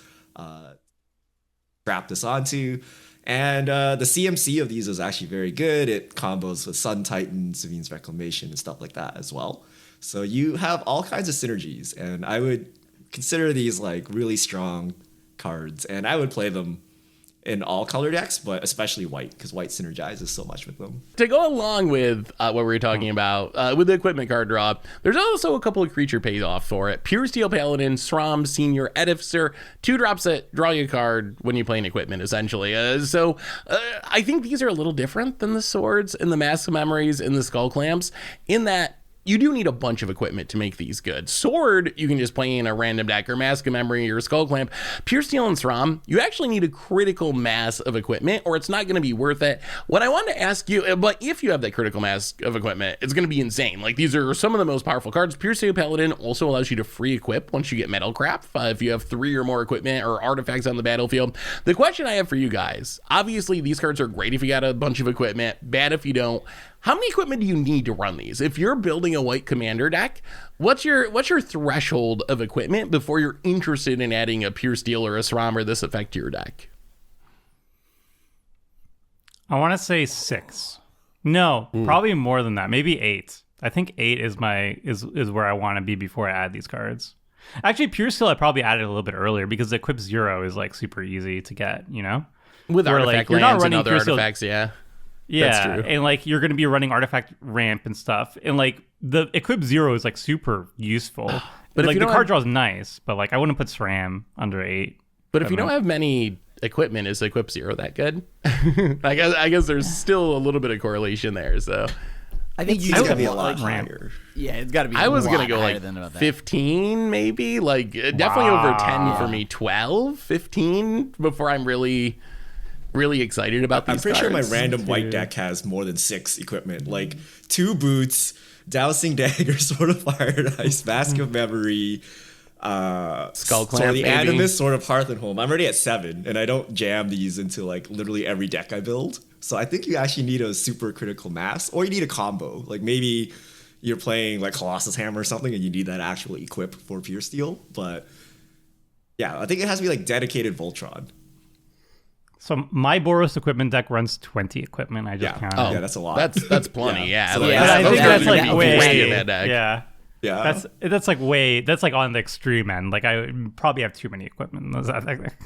strap this onto. And the CMC of these is actually very good. It combos with Sun Titan, Savine's Reclamation, and stuff like that as well. So you have all kinds of synergies. And I would consider these like really strong cards. And I would play them in all color decks, but especially white, because white synergizes so much with them. To go along with what we were talking about with the equipment card draw, there's also a couple of creature payoff for it. Pure Steel Paladin, SRAM Senior Artificer, 2 drops that draw you a card when you play an equipment, essentially. So I think these are a little different than the swords and the Mask of Memories and the Skull Clamps, in that you do need a bunch of equipment to make these good. Sword, you can just play in a random deck, or Mask of Memory, or Skull Clamp. Pure Steel and SRAM, you actually need a critical mass of equipment, or it's not going to be worth it. What I wanted to ask you, but if you have that critical mass of equipment, it's going to be insane. Like, these are some of the most powerful cards. Pure Steel Paladin also allows you to free equip once you get Metal Crap, if you have 3 or more equipment or artifacts on the battlefield. The question I have for you guys, obviously these cards are great if you got a bunch of equipment, bad if you don't. How many equipment do you need to run these? If you're building a white commander deck, what's your threshold of equipment before you're interested in adding a Pure Steel or a SRAM or this effect to your deck? I want to say 6. No, probably more than that. Maybe 8. I think 8 is where I want to be before I add these cards. Actually, Pure Steel I probably added a little bit earlier because the Equip 0 is like super easy to get, you know? With where, artifact like, you're not lands and running other Pure Steel- artifacts, yeah. Yeah, That's true. and like you're going to be running artifact ramp and stuff, and like the Equip 0 is like super ususeful. But if like you the don't card have- draw is nice, but like I wouldn't put SRAM under 8. But if you don't have many equipment, is Equip 0 that good? I guess there's still a little bit of correlation there, so... I think It's gonna be a lot higher. Yeah, it's got to be. I was gonna go higher like than about that. 15 maybe, like definitely over 10 for me. 12, 15 before I'm really excited about these I'm pretty sure my cards. random white deck has more than 6 equipment, like 2 boots, Dousing Dagger, Sword of Fire and Ice, Mask of Memory, Skull Clamp, Sword of the maybe. Animus, Sword of Hearth and Home. I'm already at 7, and I don't jam these into like literally every deck I build. So I think you actually need a super critical mass, or you need a combo. Like maybe you're playing like Colossus Hammer or something, and you need that actual equip for Pure Steel. But yeah, I think it has to be like dedicated Voltron. So my Boros equipment deck runs 20 equipment. I just counted. Yeah, that's a lot. That's plenty, yeah. So Like, yeah, But I those think cards that's are like gonna be way. great in that deck. Yeah. Yeah. That's like way. That's like on the extreme end. Like I would probably have too many equipment.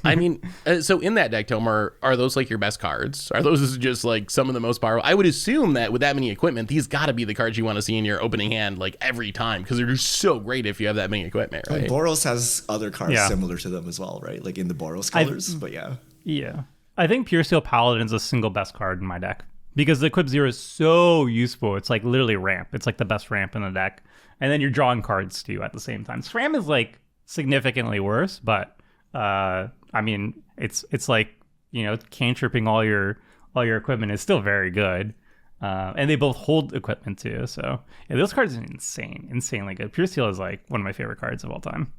I mean, so in that deck, Tomer, are those like your best cards? Are those just like some of the most powerful? I would assume that with that many equipment, these got to be the cards you want to see in your opening hand like every time, because they're just so great if you have that many equipment, right? And Boros has other cards Yeah. similar to them as well, right? Like in the Boros colors. But yeah. Yeah. I think Pure Steel Paladin is the single best card in my deck because the Equip 0 is so useful. It's like literally ramp. It's like the best ramp in the deck. And then you're drawing cards too at the same time. SRAM is like significantly worse, but I mean, it's like, you know, cantripping all your equipment is still very good. And they both hold equipment too. So yeah, those cards are insanely good. Pure Steel is like one of my favorite cards of all time.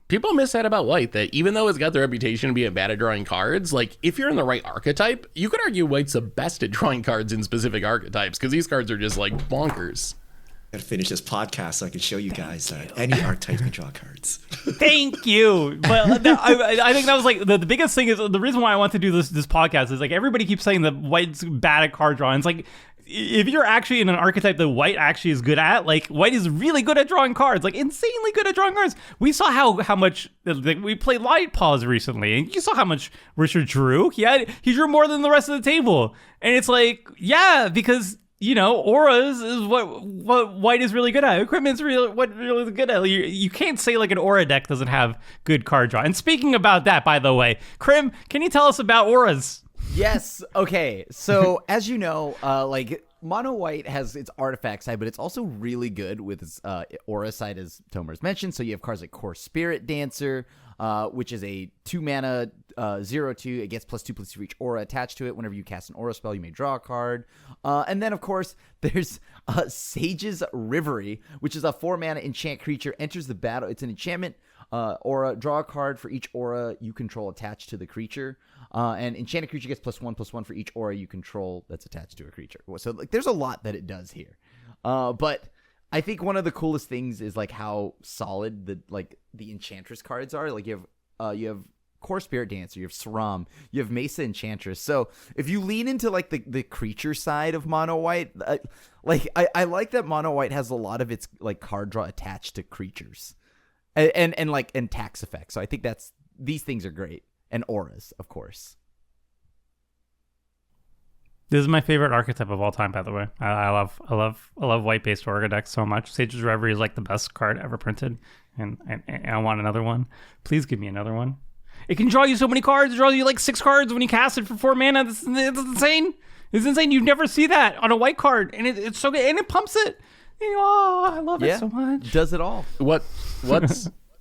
People miss that about White, that even though it's got the reputation to be bad at drawing cards, like if you're in the right archetype, you could argue White's the best at drawing cards in specific archetypes, because these cards are just like bonkers. Gotta finish this podcast so I can show you guys that any archetype can draw cards. Thank you. But I think that was like the biggest thing is the reason why I want to do this podcast is like everybody keeps saying that White's bad at card drawing. It's like if you're actually in an archetype that White actually is good at, like White is really good at drawing cards, like insanely good at drawing cards. We saw how much like, we played Light Paws recently, and you saw how much Richard drew. He drew more than the rest of the table, and it's like because. You know, auras is what White is really good at. Equipment's really good at. You can't say like an aura deck doesn't have good card draw. And speaking about that, by the way, Krim, can you tell us about auras? Yes. Okay. So as you know, like Mono White has its artifact side, but it's also really good with its aura side, as Tomer's mentioned. So you have cards like Core Spirit Dancer, which is a 2-mana 0/2. It gets +2/+2 for each aura attached to it. Whenever you cast an aura spell, you may draw a card. And then, of course, there's Sage's Rivery, which is a 4-mana enchant creature. Enters the battle. It's an enchantment aura. Draw a card for each aura you control attached to the creature. And enchanted creature gets +1/+1 for each aura you control that's attached to a creature. So like, there's a lot that it does here. But I think one of the coolest things is like how solid the Enchantress cards are. Like you have Core Spirit Dancer, you have SRAM, you have Mesa Enchantress. So if you lean into like the creature side of Mono White, I like that Mono White has a lot of its like card draw attached to creatures, and tax effects. So I think these things are great, and auras, of course. This is my favorite archetype of all time, by the way. I love white-based aura decks so much. Sage's Reverie is like the best card ever printed, and I want another one. Please give me another one. It can draw you so many cards. It draws you like 6 cards when you cast it for 4 mana. It's insane. It's insane. You never see that on a white card, and it's so good, and it pumps it. Oh, I love it so much. Does it all.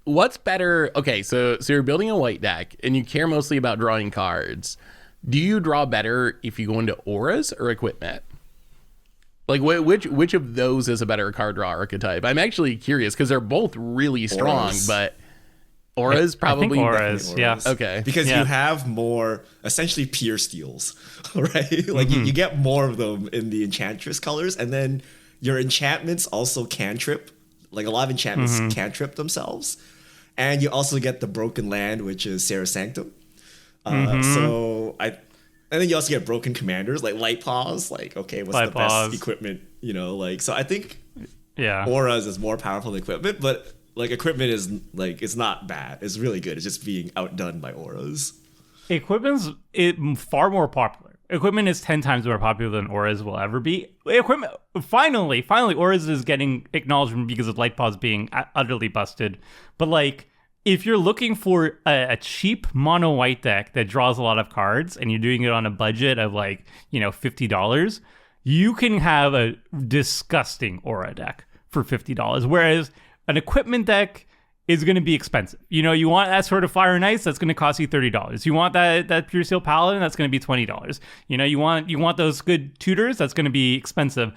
What's better? Okay, so you're building a white deck and you care mostly about drawing cards. Do you draw better if you go into auras or equipment? Like which of those is a better card draw archetype? I'm actually curious because they're both really strong, Auras. but auras probably. I think auras, yeah. Okay. Because you have more essentially pure steals, right? Like you get more of them in the enchantress colors, and then your enchantments also cantrip. Like a lot of enchantments cantrip themselves, and you also get the broken land, which is Serra Sanctum. And then you also get broken commanders like Light Paws. Like, okay, what's the best equipment? Like, so I think auras is more powerful than equipment, but like equipment is like, it's not bad. It's really good. It's just being outdone by auras. Equipment's far more popular. Equipment is 10 times more popular than auras will ever be. Equipment, finally, auras is getting acknowledgement because of Light Paws being utterly busted. But like, if you're looking for a cheap mono white deck that draws a lot of cards and you're doing it on a budget of like, $50, you can have a disgusting aura deck for $50. Whereas an equipment deck is going to be expensive. You want that sort of Fire and Ice, that's going to cost you $30. You want that Pure Steel Paladin, that's going to be $20. You want those good tutors, that's going to be expensive.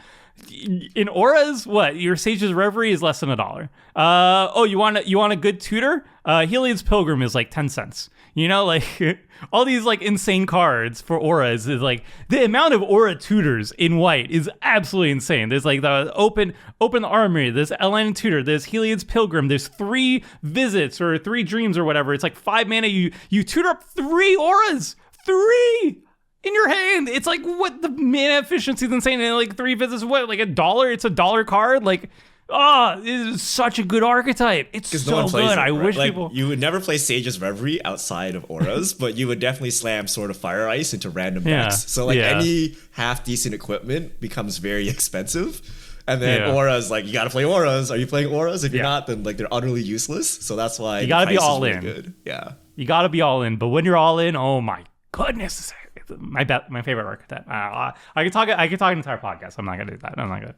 In auras, what? Your Sage's Reverie is less than $1. You want a good tutor? Heliod's Pilgrim is like 10 cents. Like all these like insane cards for auras is like the amount of aura tutors in white is absolutely insane. There's like the open armory, there's Elan Tutor, there's Heliod's Pilgrim, there's 3 visits or 3 dreams or whatever. It's like 5 mana. You tutor up 3 auras. 3 in your hand. It's like, what, the mana efficiency is insane. And like 3 visits, what, like $1? It's $1 card. Like, it is such a good archetype. It's so good. I wish people. You would never play Sage's Reverie outside of auras, but you would definitely slam Sword of Fire Ice into random decks. So like any half decent equipment becomes very expensive. And then auras, like, you gotta play auras. Are you playing auras? If you're not, then like they're utterly useless. So that's why you gotta be all really in. Good. Yeah, you gotta be all in. But when you're all in, oh my goodness. My favorite archetype. I could talk an entire podcast. I'm not gonna do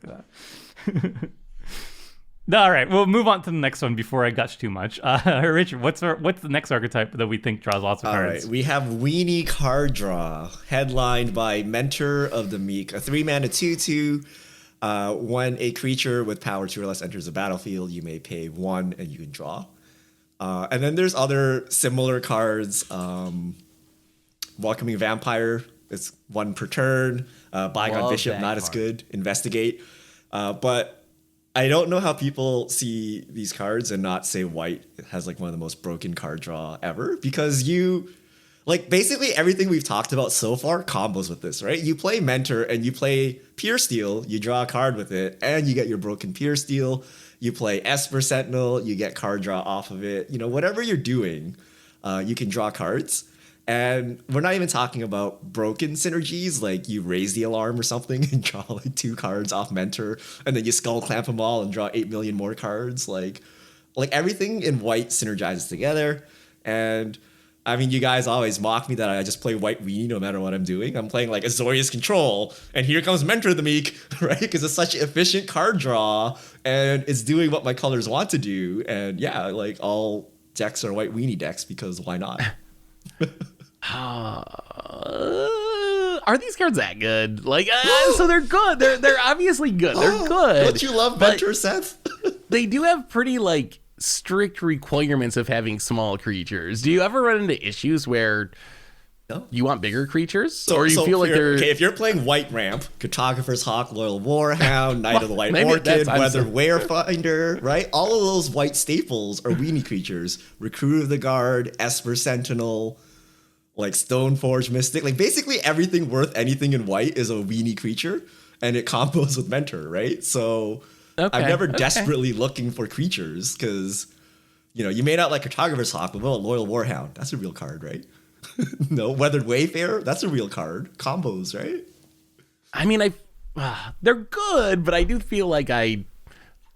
that. All right, we'll move on to the next one before I gush too much. Richard, what's the next archetype that we think draws lots of cards? All right, we have Weenie card draw, headlined by Mentor of the Meek, a 3-mana 2/2. When a creature with power 2 or less enters the battlefield, you may pay 1 and you can draw. And then there's other similar cards. Welcoming Vampire, it's 1 per turn. Bygone Bishop, not as good. Investigate. But I don't know how people see these cards and not say white has like one of the most broken card draw ever, because basically everything we've talked about so far combos with this, right? You play Mentor and you play Pure Steel, you draw a card with it, and you get your broken Pure Steel. You play Esper Sentinel, you get card draw off of it. Whatever you're doing, you can draw cards. And we're not even talking about broken synergies, like you raise the alarm or something and draw like 2 cards off Mentor, and then you skull clamp them all and draw 8 million more cards. Like everything in white synergizes together. And I mean, you guys always mock me that I just play white Weenie no matter what I'm doing. I'm playing like Azorius Control, and here comes Mentor of the Meek, right? Because it's such an efficient card draw, and it's doing what my colors want to do. And yeah, like all decks are white Weenie decks because why not? Are these cards that good? Like, so they're good. They're obviously good. They're good. Don't you love Mentor, Seth? They do have pretty like strict requirements of having small creatures. Do you ever run into issues where you want bigger creatures, or you feel like they're okay? If you're playing white ramp, Cartographer's Hawk, Loyal Warhound, Knight of the White Orchid, Weather Warefinder, right? All of those white staples are Weenie creatures. Recruit of the Guard, Esper Sentinel, like Stoneforge Mystic, like basically everything worth anything in white is a Weenie creature, and it combos with Mentor, right? So I'm never desperately looking for creatures because, you may not like Cartographer's Hawk, but Loyal Warhound, that's a real card, right? No, Weathered Wayfarer, that's a real card. Combos, right? I mean, they're good, but I do feel like I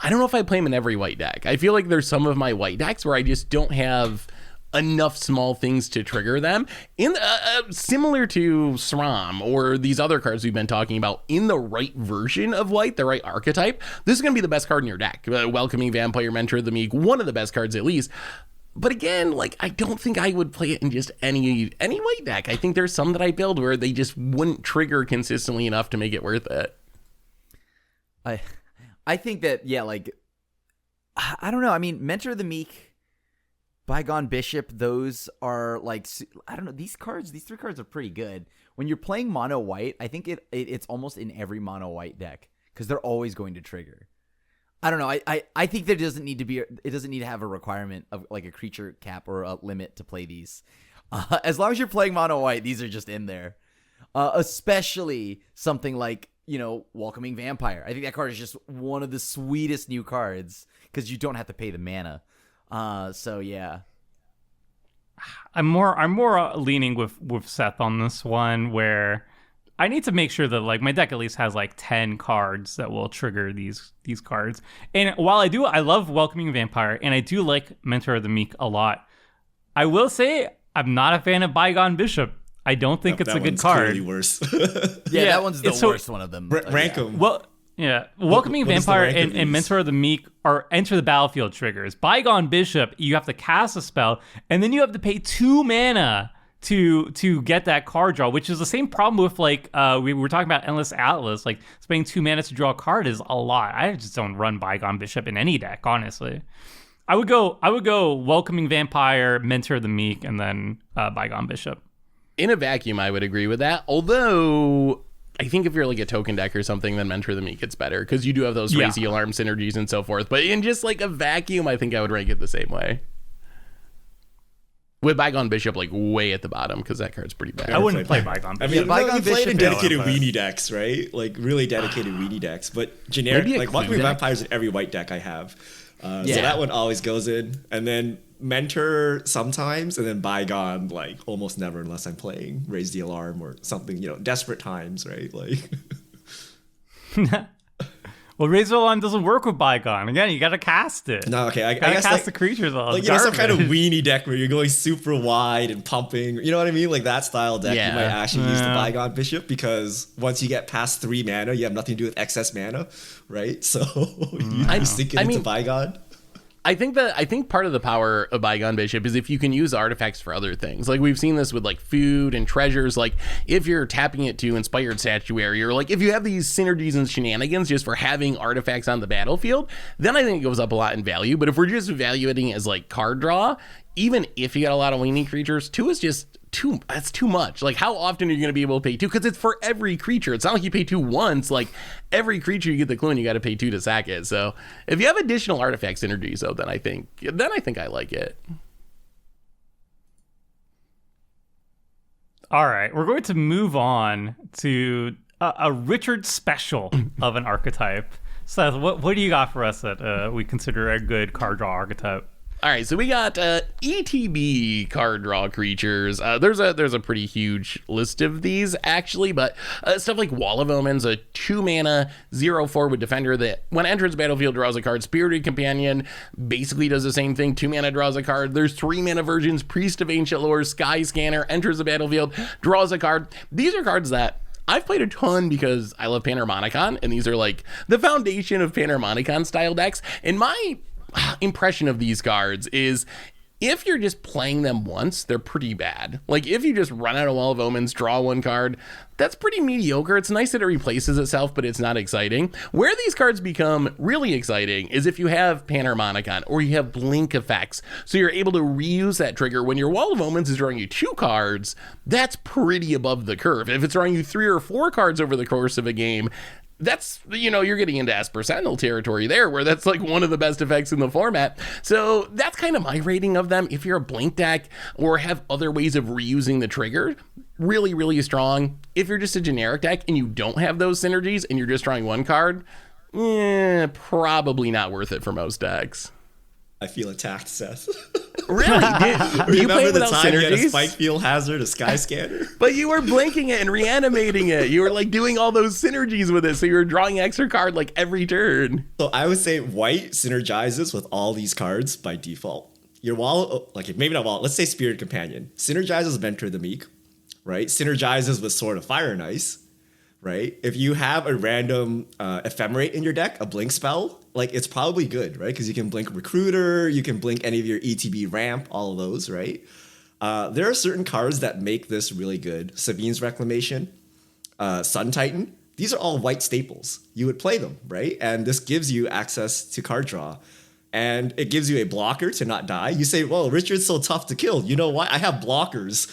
don't know if I play them in every white deck. I feel like there's some of my white decks where I just don't have enough small things to trigger them. In similar to SRAM or these other cards we've been talking about, in the right version of white, the right archetype, this is going to be the best card in your deck. Welcoming Vampire, Mentor of the Meek, one of the best cards at least. But again, like, I don't think I would play it in just any white deck. I think there's some that I build where they just wouldn't trigger consistently enough to make it worth it. I think that, yeah, like, I don't know. I mean, Mentor of the Meek, Bygone Bishop, those are like, I don't know. These three cards are pretty good. When you're playing mono white, I think it's almost in every mono white deck because they're always going to trigger. I don't know. I think there doesn't need to have a requirement of like a creature cap or a limit to play these. As long as you're playing mono white, these are just in there. Especially something like, Welcoming Vampire. I think that card is just one of the sweetest new cards because you don't have to pay the mana. So yeah. I'm more leaning with Seth on this one, where I need to make sure that like my deck at least has like 10 cards that will trigger these cards. And while I love Welcoming Vampire, and I do like Mentor of the Meek a lot, I will say I'm not a fan of Bygone Bishop. I don't think it's a good card. Clearly worse. Yeah, that one's the worst one of them. Rank them. Well, yeah. Welcoming Vampire and Mentor of the Meek are enter the battlefield triggers. Bygone Bishop, you have to cast a spell, and then you have to pay 2 mana to get that card draw, which is the same problem with like we were talking about Endless Atlas. Like spending 2 mana to draw a card is a lot. I just don't run Bygone Bishop in any deck, honestly. I would go Welcoming Vampire, Mentor of the Meek, and then Bygone Bishop. In a vacuum, I would agree with that. Although I think if you're like a token deck or something, then Mentor of the Meek gets better because you do have those Raise the Alarm synergies and so forth. But in just like a vacuum, I think I would rank it the same way. With Bygone Bishop like way at the bottom because that card's pretty bad. I wouldn't play Bygone Bishop. I mean, Bygone you played in Bishop, dedicated weenie decks, right? Like really dedicated weenie decks. But generic, like Welcoming Vampires in every white deck I have. So that one always goes in. And then Mentor sometimes, and then Bygone like almost never unless I'm playing Raise the Alarm or something, desperate times, right? Like Well, Raise the Alarm doesn't work with Bygone. Again, you gotta cast it. No, okay. I gotta guess cast the creatures all. Like some kind of weenie deck where you're going super wide and pumping. You know what I mean? Like that style deck, you might actually use the Bygone Bishop because once you get past 3 mana, you have nothing to do with excess mana, right? So you just sink it into Bygone. I think part of the power of Bygone Bishop is if you can use artifacts for other things. Like we've seen this with like food and treasures. Like if you're tapping it to Inspired Statuary, or like if you have these synergies and shenanigans just for having artifacts on the battlefield, then I think it goes up a lot in value. But if we're just evaluating it as like card draw, even if you got a lot of weenie creatures, 2 is just that's too much. Like how often are you going to be able to pay 2? Because it's for every creature. It's not like you pay 2 once. Like every creature you get the clue and you got to pay 2 to sack it. So if you have additional artifact synergies though, then I think I like it. All right, we're going to move on to a Richard special of an archetype. Seth, what do you got for us that we consider a good card draw archetype? All right, so we got ETB card draw creatures. There's a pretty huge list of these actually, but stuff like Wall of Omens, a 2 mana 0/4 with Defender that when enters the battlefield draws a card. Spirited Companion basically does the same thing. 2 mana draws a card. There's 3 mana versions. Priest of Ancient Lore, Sky Scanner enters the battlefield, draws a card. These are cards that I've played a ton because I love Panharmonicon, and these are like the foundation of Panharmonicon style decks. And my impression of these cards is if you're just playing them once, they're pretty bad. Like if you just run out of Wall of Omens, draw 1 card, that's pretty mediocre. It's nice that it replaces itself, but it's not exciting. Where these cards become really exciting is if you have Panharmonicon or you have blink effects. So you're able to reuse that trigger. When your Wall of Omens is drawing you 2 cards, that's pretty above the curve. If it's drawing you 3 or 4 cards over the course of a game, that's, you're getting into Esper Sentinel territory there, where that's like one of the best effects in the format. So that's kind of my rating of them. If you're a blink deck or have other ways of reusing the trigger, really, really strong. If you're just a generic deck and you don't have those synergies and you're just drawing 1 card, probably not worth it for most decks. I feel attacked, Seth. Really? Do you play Remember the without time you had a synergies? Spike Field Hazard, a Sky Scanner? But you were blinking it and reanimating it. You were like doing all those synergies with it. So you were drawing extra card like every turn. So I would say white synergizes with all these cards by default. your wallet, like maybe not wallet, let's say Spirit Companion, synergizes Mentor the Meek, right? Synergizes with Sword of Fire and Ice, right? If you have a random Ephemerate in your deck, a blink spell, like it's probably good, right? Because you can blink Recruiter, you can blink any of your ETB ramp, all of those, right? There are certain cards that make this really good. Sabine's Reclamation, Sun Titan, these are all white staples. You would play them, right? And this gives you access to card draw. And it gives you a blocker to not die. You say, well, Richard's so tough to kill. You know what? I have blockers,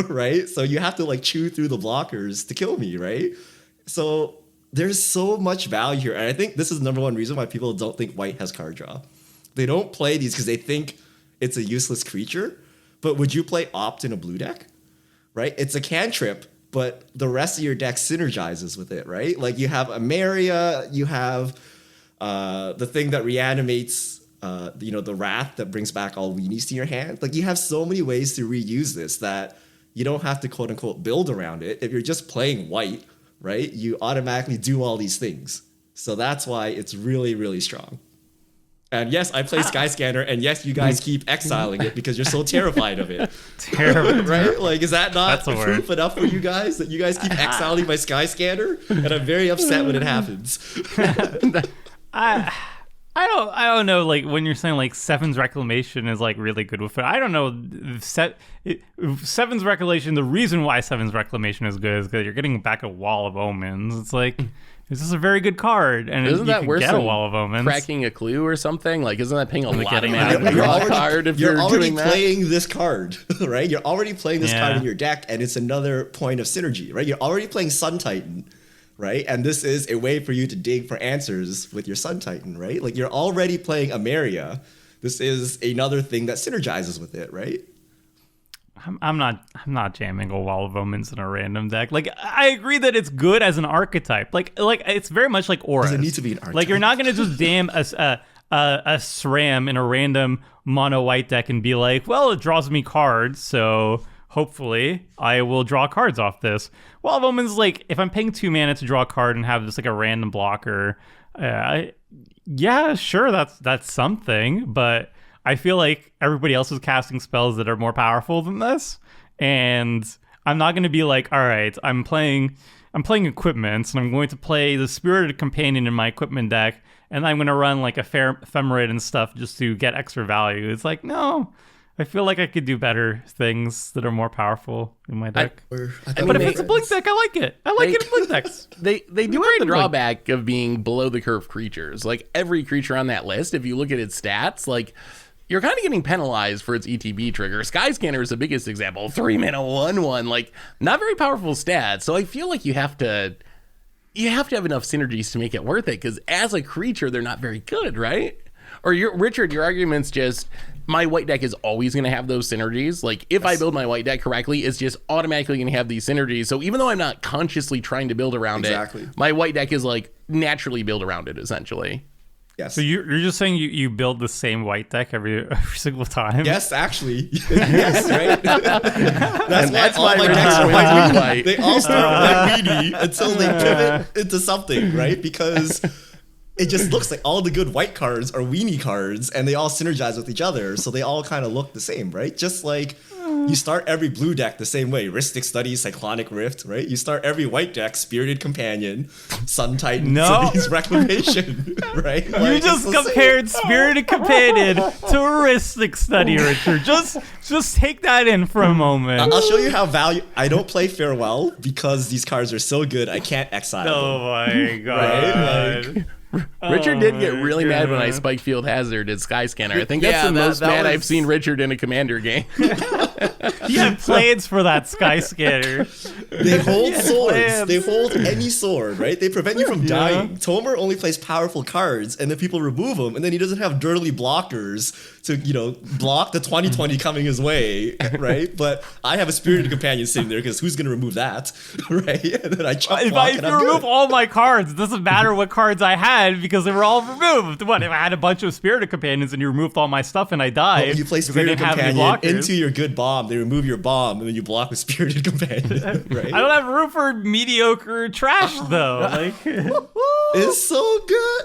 right? So you have to like chew through the blockers to kill me, right? So there's so much value here. And I think this is the number one reason why people don't think white has card draw. They don't play these because they think it's a useless creature. But would you play Opt in a blue deck, right? It's a cantrip, but the rest of your deck synergizes with it, right? Like you have Ameria, you have the thing that reanimates, the Wrath that brings back all Weenies to your hand. Like you have so many ways to reuse this that you don't have to quote unquote build around it. If you're just playing white, right, you automatically do all these things. So that's why it's really, really strong. And yes, I play Skyscanner, and yes, you guys keep exiling it because you're so terrified of it. Terrible, right? Like, is that not proof enough for you guys that you guys keep exiling my Skyscanner? And I'm very upset when it happens. I don't know. Like when you're saying like Seven's Reclamation is like really good with it. I don't know. Seven's Reclamation. The reason why Seven's Reclamation is good is because you're getting back a Wall of Omens. It's like. This is a very good card, and isn't that worse get than a Wall of Omens. Cracking a clue or something? Like, isn't that paying a lot of money to draw a card if you're already doing that? playing this card, right? You're already playing this card in your deck, and it's another point of synergy, right? You're already playing Sun Titan, right? And this is a way for you to dig for answers with your Sun Titan, right? Like, you're already playing Ameria. This is another thing that synergizes with it, right? I'm not jamming a Wall of Omens in a random deck. Like I agree that it's good as an archetype. Like it's very much like Aura. Does it need to be an archetype? Like you're not gonna just jam a SRAM in a random mono white deck and be like, well, it draws me cards, so hopefully I will draw cards off this. Wall of Omens is like if I'm paying 2 mana to draw a card and have just like a random blocker, yeah, sure, that's something, but I feel like everybody else is casting spells that are more powerful than this, and I'm not going to be like, all right, I'm playing equipment, and I'm going to play the Spirited Companion in my equipment deck, and I'm going to run like a Ephemerate and stuff just to get extra value. It's like, no, I feel like I could do better things that are more powerful in my deck. But if it's a blink deck, I like it. I like it in blink decks. They do have the drawback of being below the curve creatures. Like every creature on that list, if you look at its stats, like you're kind of getting penalized for its ETB trigger. Skyscanner is the biggest example. 3 mana 1/1, like not very powerful stats. So I feel like you have to have enough synergies to make it worth it. Because as a creature, they're not very good, right? Or Richard, your argument's just my white deck is always going to have those synergies. Like if I build my white deck correctly, it's just automatically going to have these synergies. So even though I'm not consciously trying to build around it, my white deck is like naturally build around it essentially. Yes. So you're just saying you build the same white deck every single time? Yes, actually. Yes, right? That's why all my decks are white. They all start white weenie until they pivot into something, right? Because it just looks like all the good white cards are weenie cards, and they all synergize with each other, so they all kind of look the same, right? Just like you start every blue deck the same way. Rhystic Study, Cyclonic Rift, right? You start every white deck, Spirited Companion, Sun Titan, Sabine's Reclamation, right? Like, you just compared Spirited Companion to Rhystic Study, Richard. Just take that in for a moment. I'll show you how I don't play Farewell because these cards are so good, I can't exile them. Oh my god. Right? Like, Richard did get really mad when I spiked Field Hazard at Skyscanner. I think that's the most mad I've seen Richard in a Commander game. He had plans for that Skyscanner. They hold swords. They hold any sword, right? They prevent you from dying. Tomer only plays powerful cards, and then people remove him, and then he doesn't have dirty blockers to, block the 2020 coming his way, right? But I have a Spirited Companion sitting there because who's going to remove that, right? And then I chop block if you remove all my cards, it doesn't matter what cards I had because they were all removed. What if I had a bunch of Spirited Companions and you removed all my stuff and I died? Well, you play Spirited Companion into your good bomb. They remove your bomb and then you block with Spirited Companion, right? I don't have room for mediocre trash though. It's so good.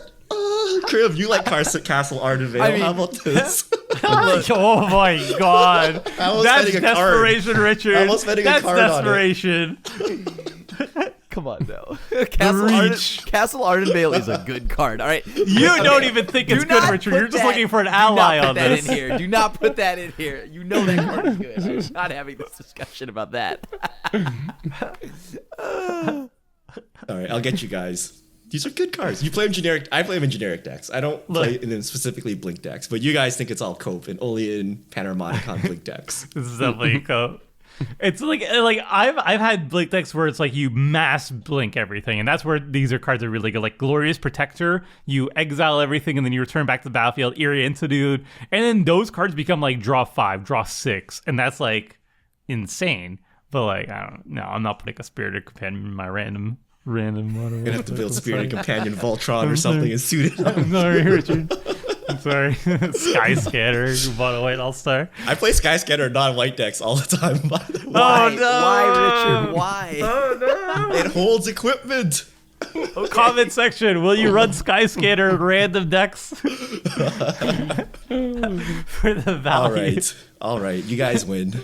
Crib, you like Castle Ardenvale. How about this? Oh my god. That's desperation, Richard. Almost betting a That's card desperation. Come on, no. Reach. Castle Ardenvale is a good card. All right. You don't even think it's good, Richard. You're just looking for an ally on this. Do not put that in here. You know that card is good. I'm not having this discussion about that. All right, I'll get you guys. These are good cards. You play them generic. I play them in generic decks. I don't play in them specifically Blink decks, but you guys think it's all Cope and only in Panharmonicon Blink decks. This is definitely Cope. It's like I've had Blink decks where it's like you mass blink everything, and that's where these cards are really good. Like Glorious Protector, you exile everything and then you return back to the battlefield. Eerie Antidote, and then those cards become like draw 5, draw 6, and that's like insane. But like I'm not putting a Spirited Companion in my random. You're gonna have to build Spirited Companion Voltron or something and suit it. I'm sorry, Richard. I'm sorry. Sky Scatter, Mono White All-Star. I play Sky Scatter non-white decks all the time, by the way. Why? Oh, no. Why, Richard? Why? Oh no! It holds equipment. Comment section. Will you run Sky Scanner in random decks for the value? All right. You guys win.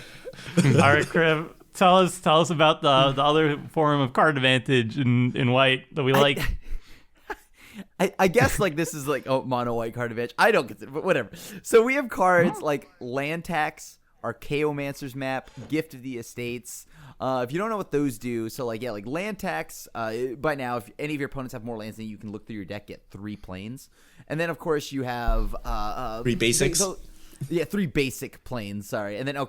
All right, Crib. Tell us about the other form of card advantage in white that we like. I guess like this is like mono white card advantage. I don't consider, but whatever. So we have cards like Land Tax, Archaeomancer's Map, Gift of the Estates. If you don't know what those do, so like Land Tax. By now, if any of your opponents have more lands than you can look through your deck, get 3 planes, and then of course you have 3 basics. Yeah, 3 basic planes. Sorry, and then No,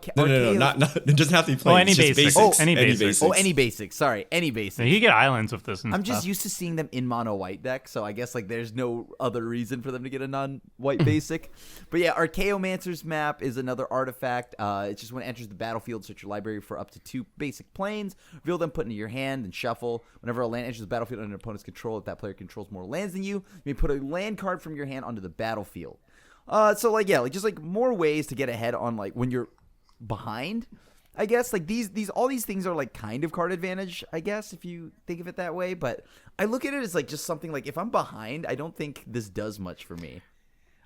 not. It doesn't have to be planes. Any basics. Any basics. Any basics. Sorry, any basics. You get islands with this. I'm just used to seeing them in mono white deck, so I guess like there's no other reason for them to get a non-white basic. But yeah, Archaeomancer's Map is another artifact. It's just when it enters the battlefield, search your library for up to 2 basic planes, reveal them, put into your hand, and shuffle. Whenever a land enters the battlefield under an opponent's control, if that player controls more lands than you may put a land card from your hand onto the battlefield. So just more ways to get ahead on like when you're behind. I guess like all these things are like kind of card advantage, I guess, if you think of it that way. But I look at it as like just something like if I'm behind, I don't think this does much for me.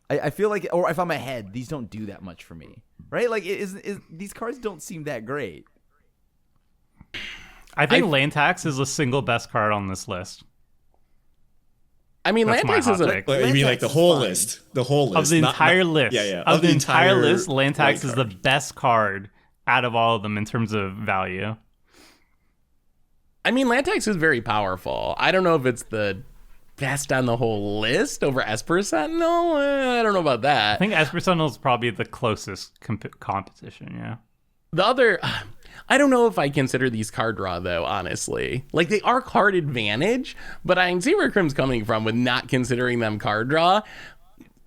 I feel like, or if I'm ahead, these don't do that much for me, right? Like these cards don't seem that great. I think Land Tax is the single best card on this list. I mean, That's Land Tax is You mean like the whole list? The whole list of the entire list. Yeah. Of the entire list, Land Tax white is the card. best card out of all of them in terms of value. I mean, Land Tax is very powerful. I don't know if it's the best on the whole list over Esper Sentinel. I don't know about that. I think Esper Sentinel is probably the closest competition, yeah. The other, I don't know if I consider these card draw, though, honestly. Like, they are card advantage, but I can see where Crim's coming from with not considering them card draw.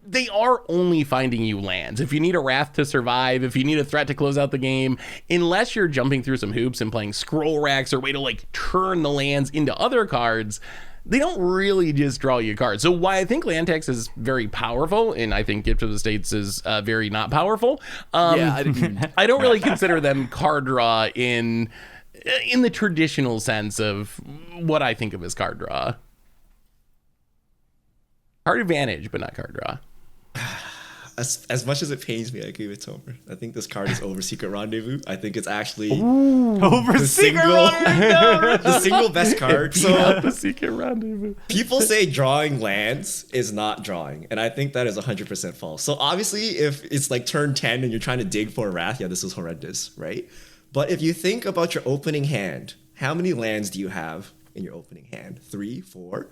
They are only finding you lands. If you need a Wrath to survive, if you need a threat to close out the game, unless you're jumping through some hoops and playing scroll racks or way to, like, turn the lands into other cards, they don't really just draw you cards. So why I think Land Tax is very powerful, and I think Gift of the States is very not powerful. I don't really consider them card draw in the traditional sense of what I think of as card draw. Card advantage, but not card draw. As much as it pains me, I agree with Tomer. I think this card is over Secret Rendezvous. I think it's actually Over the Secret single, Rendezvous. the single best card. So The Secret Rendezvous. people say drawing lands is not drawing, and I think that is 100% false. So obviously, if it's like turn 10 and you're trying to dig for a Wrath, yeah, this is horrendous, right? But if you think about your opening hand, how many lands do you have in your opening hand? 3, 4,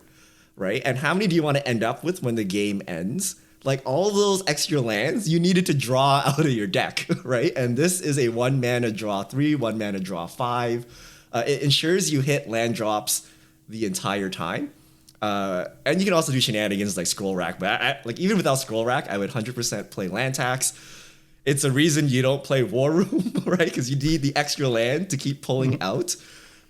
right? And how many do you want to end up with when the game ends? Like all those extra lands you needed to draw out of your deck, right? And this is a 1 mana draw 3, 1 mana draw 5. It ensures you hit land drops the entire time. And you can also do shenanigans like Scroll Rack. But like even without Scroll Rack, I would 100% play Land Tax. It's a reason you don't play War Room, right? Because you need the extra land to keep pulling out.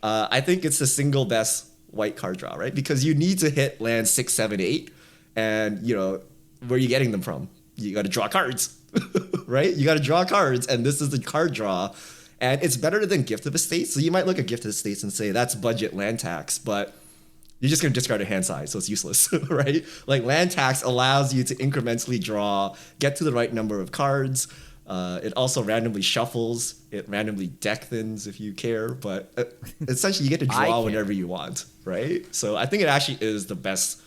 I think it's the single best white card draw, right? Because you need to hit land 6, 7, 8. And, you know, where are you getting them from? You got to draw cards, right? You got to draw cards, and this is the card draw. And it's better than Gift of Estates. So you might look at Gift of Estates and say, that's budget Land Tax. But you're just going to discard a hand size, so it's useless, right? Like land tax allows you to incrementally draw, get to the right number of cards. It also randomly shuffles. It randomly deck thins if you care, but essentially you get to draw whenever you want, right? So I think it actually is the best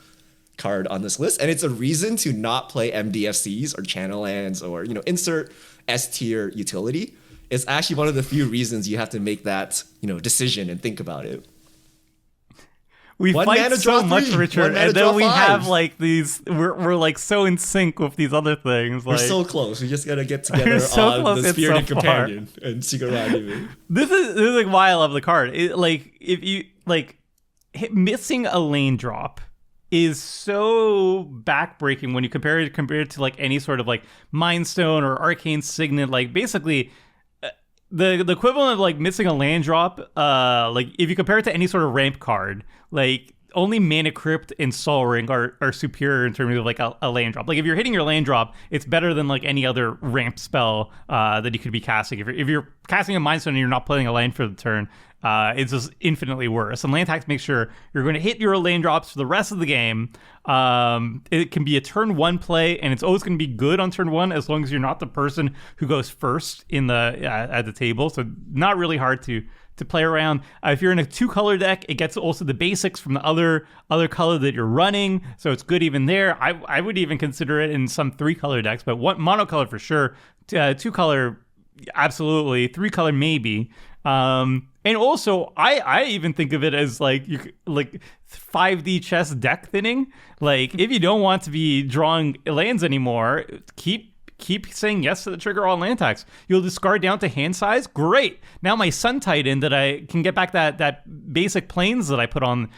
card on this list, and it's a reason to not play MDFCs or channel lands or insert S tier utility. It's actually one of the few reasons you have to make that decision and think about it. We fight so much, Richard, and then we 5. have like these. We're like so in sync with these other things. We're so close. We just gotta get together on the Spirited Companion and Secret Rendezvous. This is like why I love the card. If you missing a lane drop is so backbreaking when you compare it to like any sort of like Mind Stone or Arcane Signet. Like basically. The equivalent of like missing a land drop, like if you compare it to any sort of ramp card, like only Mana Crypt and Sol Ring are superior in terms of like a land drop. Like if you're hitting your land drop, it's better than like any other ramp spell that you could be casting. If you're casting a Mind Stone and you're not playing a land for the turn, it's just infinitely worse. And land tax makes sure you're going to hit your lane drops for the rest of the game. It can be a turn 1 play, and it's always going to be good on turn 1 as long as you're not the person who goes first in the at the table. So not really hard to play around. If you're in a 2-color deck, it gets also the basics from the other color that you're running, so it's good even there. I would even consider it in some 3-color decks, but one monocolor for sure, 2-color absolutely, 3-color maybe. And also, I even think of it as like 5D chess deck thinning. Like if you don't want to be drawing lands anymore, keep saying yes to the trigger on land tax. You'll discard down to hand size. Great. Now my Sun Titan that I can get back that basic planes that I put on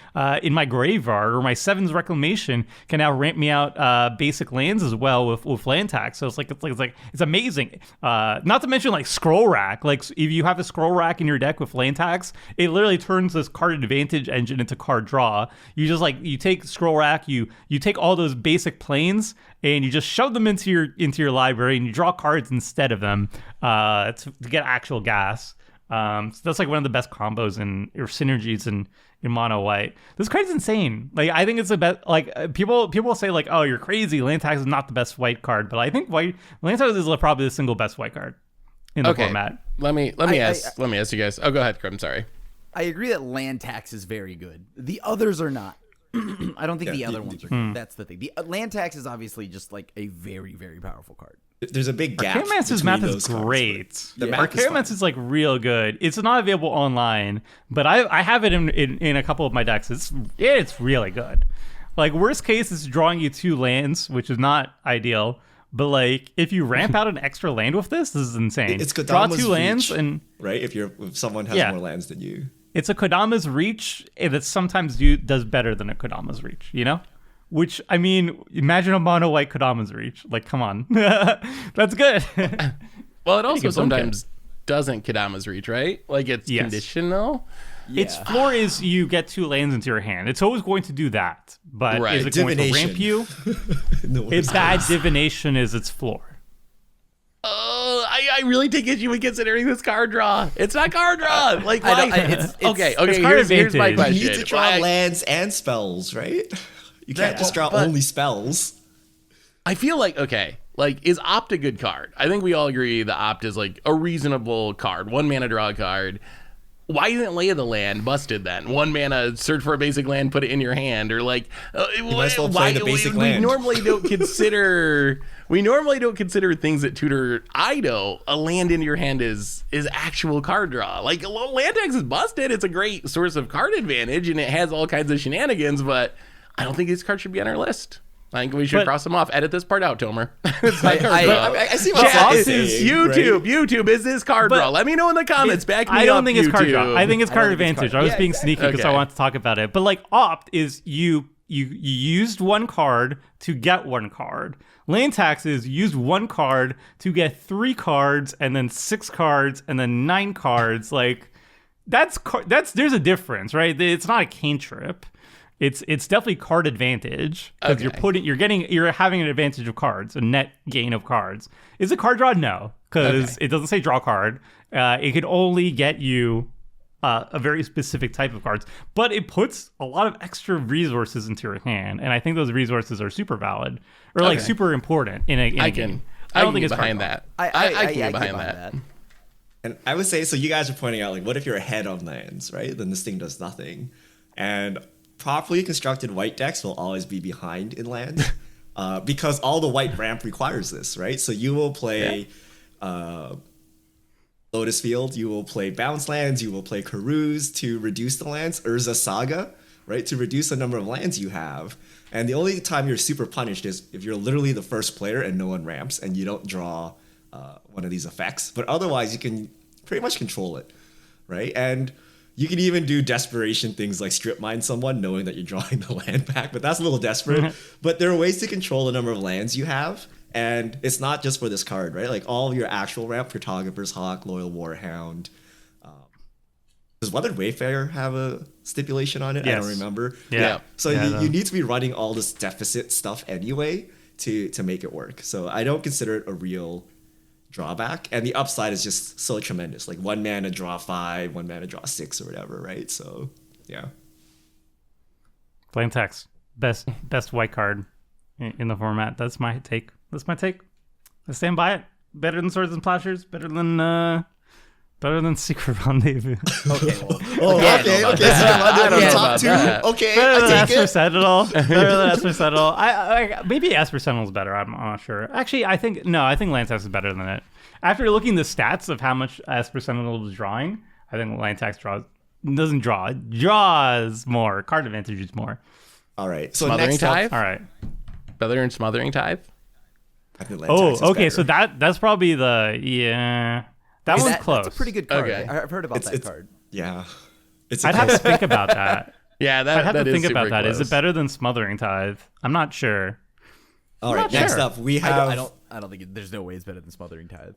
in my graveyard, or my Seven's Reclamation can now ramp me out basic lands as well with land tax. So it's amazing. Not to mention like Scroll Rack. Like if you have a Scroll Rack in your deck with land tax, it literally turns this card advantage engine into card draw. You just you take Scroll Rack, you take all those basic planes and you just shove them into your library and you draw cards instead of them to get actual gas. So that's like one of the best combos or synergies in mono white. This card's insane. Like I think it's the best. Like people say like, oh, you're crazy. Land tax is not the best white card, but I think land tax is probably the single best white card in the format. Let me ask you guys. Oh, go ahead, I'm sorry. I agree that land tax is very good. The others are not. I don't think the other ones are good. That's the thing. The land tax is obviously just like a very, very powerful card. There's a big gap. Archaeomancer's math is great. Archaeomancer is like real good. It's not available online, but I have it in a couple of my decks. It's really good. Like worst case is drawing you 2 lands, which is not ideal. But like if you ramp out an extra land with this is insane. It's draw 2 reach, lands and right if someone has more lands than you. It's a Kodama's Reach that sometimes does better than a Kodama's Reach, Which, I mean, imagine a mono white Kodama's Reach. Like, come on. That's good. Well, it also sometimes doesn't Kodama's Reach, right? Like, it's conditional. Yeah. Its floor is you get 2 lands into your hand. It's always going to do that. But is it going to ramp you? Bad divination is its floor. Oh, I really take issue with considering this card draw. It's not card draw. Like, why? Okay. Here's my question. You need to draw lands and spells, right? You can't just draw only spells. I feel like, is Opt a good card? I think we all agree the Opt is like a reasonable card. 1 mana draw card. Why isn't Lay of the Land busted then? 1 mana, search for a basic land, put it in your hand, or like, you might as well play the basic land. We normally don't consider things that tutor Ido. A land in your hand is actual card draw. Like land tax is busted. It's a great source of card advantage, and it has all kinds of shenanigans. But I don't think these cards should be on our list. I think we should cross them off. Edit this part out, Tomer. I see what you're saying. YouTube, is this card draw? Let me know in the comments. Back me up, I don't think YouTube. it's card draw. I think it's card advantage. I was being sneaky because I want to talk about it. But like Opt is you used 1 card to get 1 card. Land tax is you used 1 card to get 3 cards and then 6 cards and then 9 cards. Like that's there's a difference, right? It's not a cantrip. It's definitely card advantage because you're having an advantage of cards, a net gain of cards. Is it card draw? No, because it doesn't say draw card. It could only get you a very specific type of cards, but it puts a lot of extra resources into your hand, and I think those resources are super valid or like super important in a game. I don't think it's behind that. I can get behind that. And I would say, so you guys are pointing out, like, what if you're ahead on lands, right? Then this thing does nothing. And properly constructed white decks will always be behind in lands because all the white ramp requires this, right? So you will play Lotus Field, you will play Bounce Lands, you will play Karuz to reduce the lands, Urza Saga, right? To reduce the number of lands you have. And the only time you're super punished is if you're literally the first player and no one ramps and you don't draw one of these effects. But otherwise, you can pretty much control it, right? And you can even do desperation things like strip mine someone knowing that you're drawing the land back, but that's a little desperate. But there are ways to control the number of lands you have, and it's not just for this card, right? Like all of your actual ramp, Cartographer's Hawk, Loyal Warhound. Does Weathered Wayfarer have a stipulation on it? Yes. I don't remember. Yeah. So you need to be running all this deficit stuff anyway to make it work. So I don't consider it a real drawback, and the upside is just so tremendous. Like 1 mana draw 5, 1 mana draw 6 or whatever, right? So yeah. Plain text, best white card in the format. That's my take. I stand by it. Better than Swords and Plowshares. Better than Secret Rendezvous. Okay, well, Okay. I don't know Top about 2. that. Okay, Better than I take Esper it. Sentinel. Better than Esper Sentinel. I maybe Esper Sentinel's better. I'm not sure. Actually, I think Lantax is better than it. After looking the stats of how much Esper Sentinel was drawing, I think Lantax draws more. Card advantage is more. All right. So Smothering next up, Tithe? All right. Feather and Smothering Tithe? I think Lantax is Okay. better. So that's probably that one's close. That's a pretty good card. Okay. I've heard about that card. Yeah. It's I'd have to think about that. Yeah, I'd have to is think about super that. Is close. it better than Smothering Tithe? I'm not sure. All right. not Next sure. up, we have. I don't think there's no way it's better than Smothering Tithe.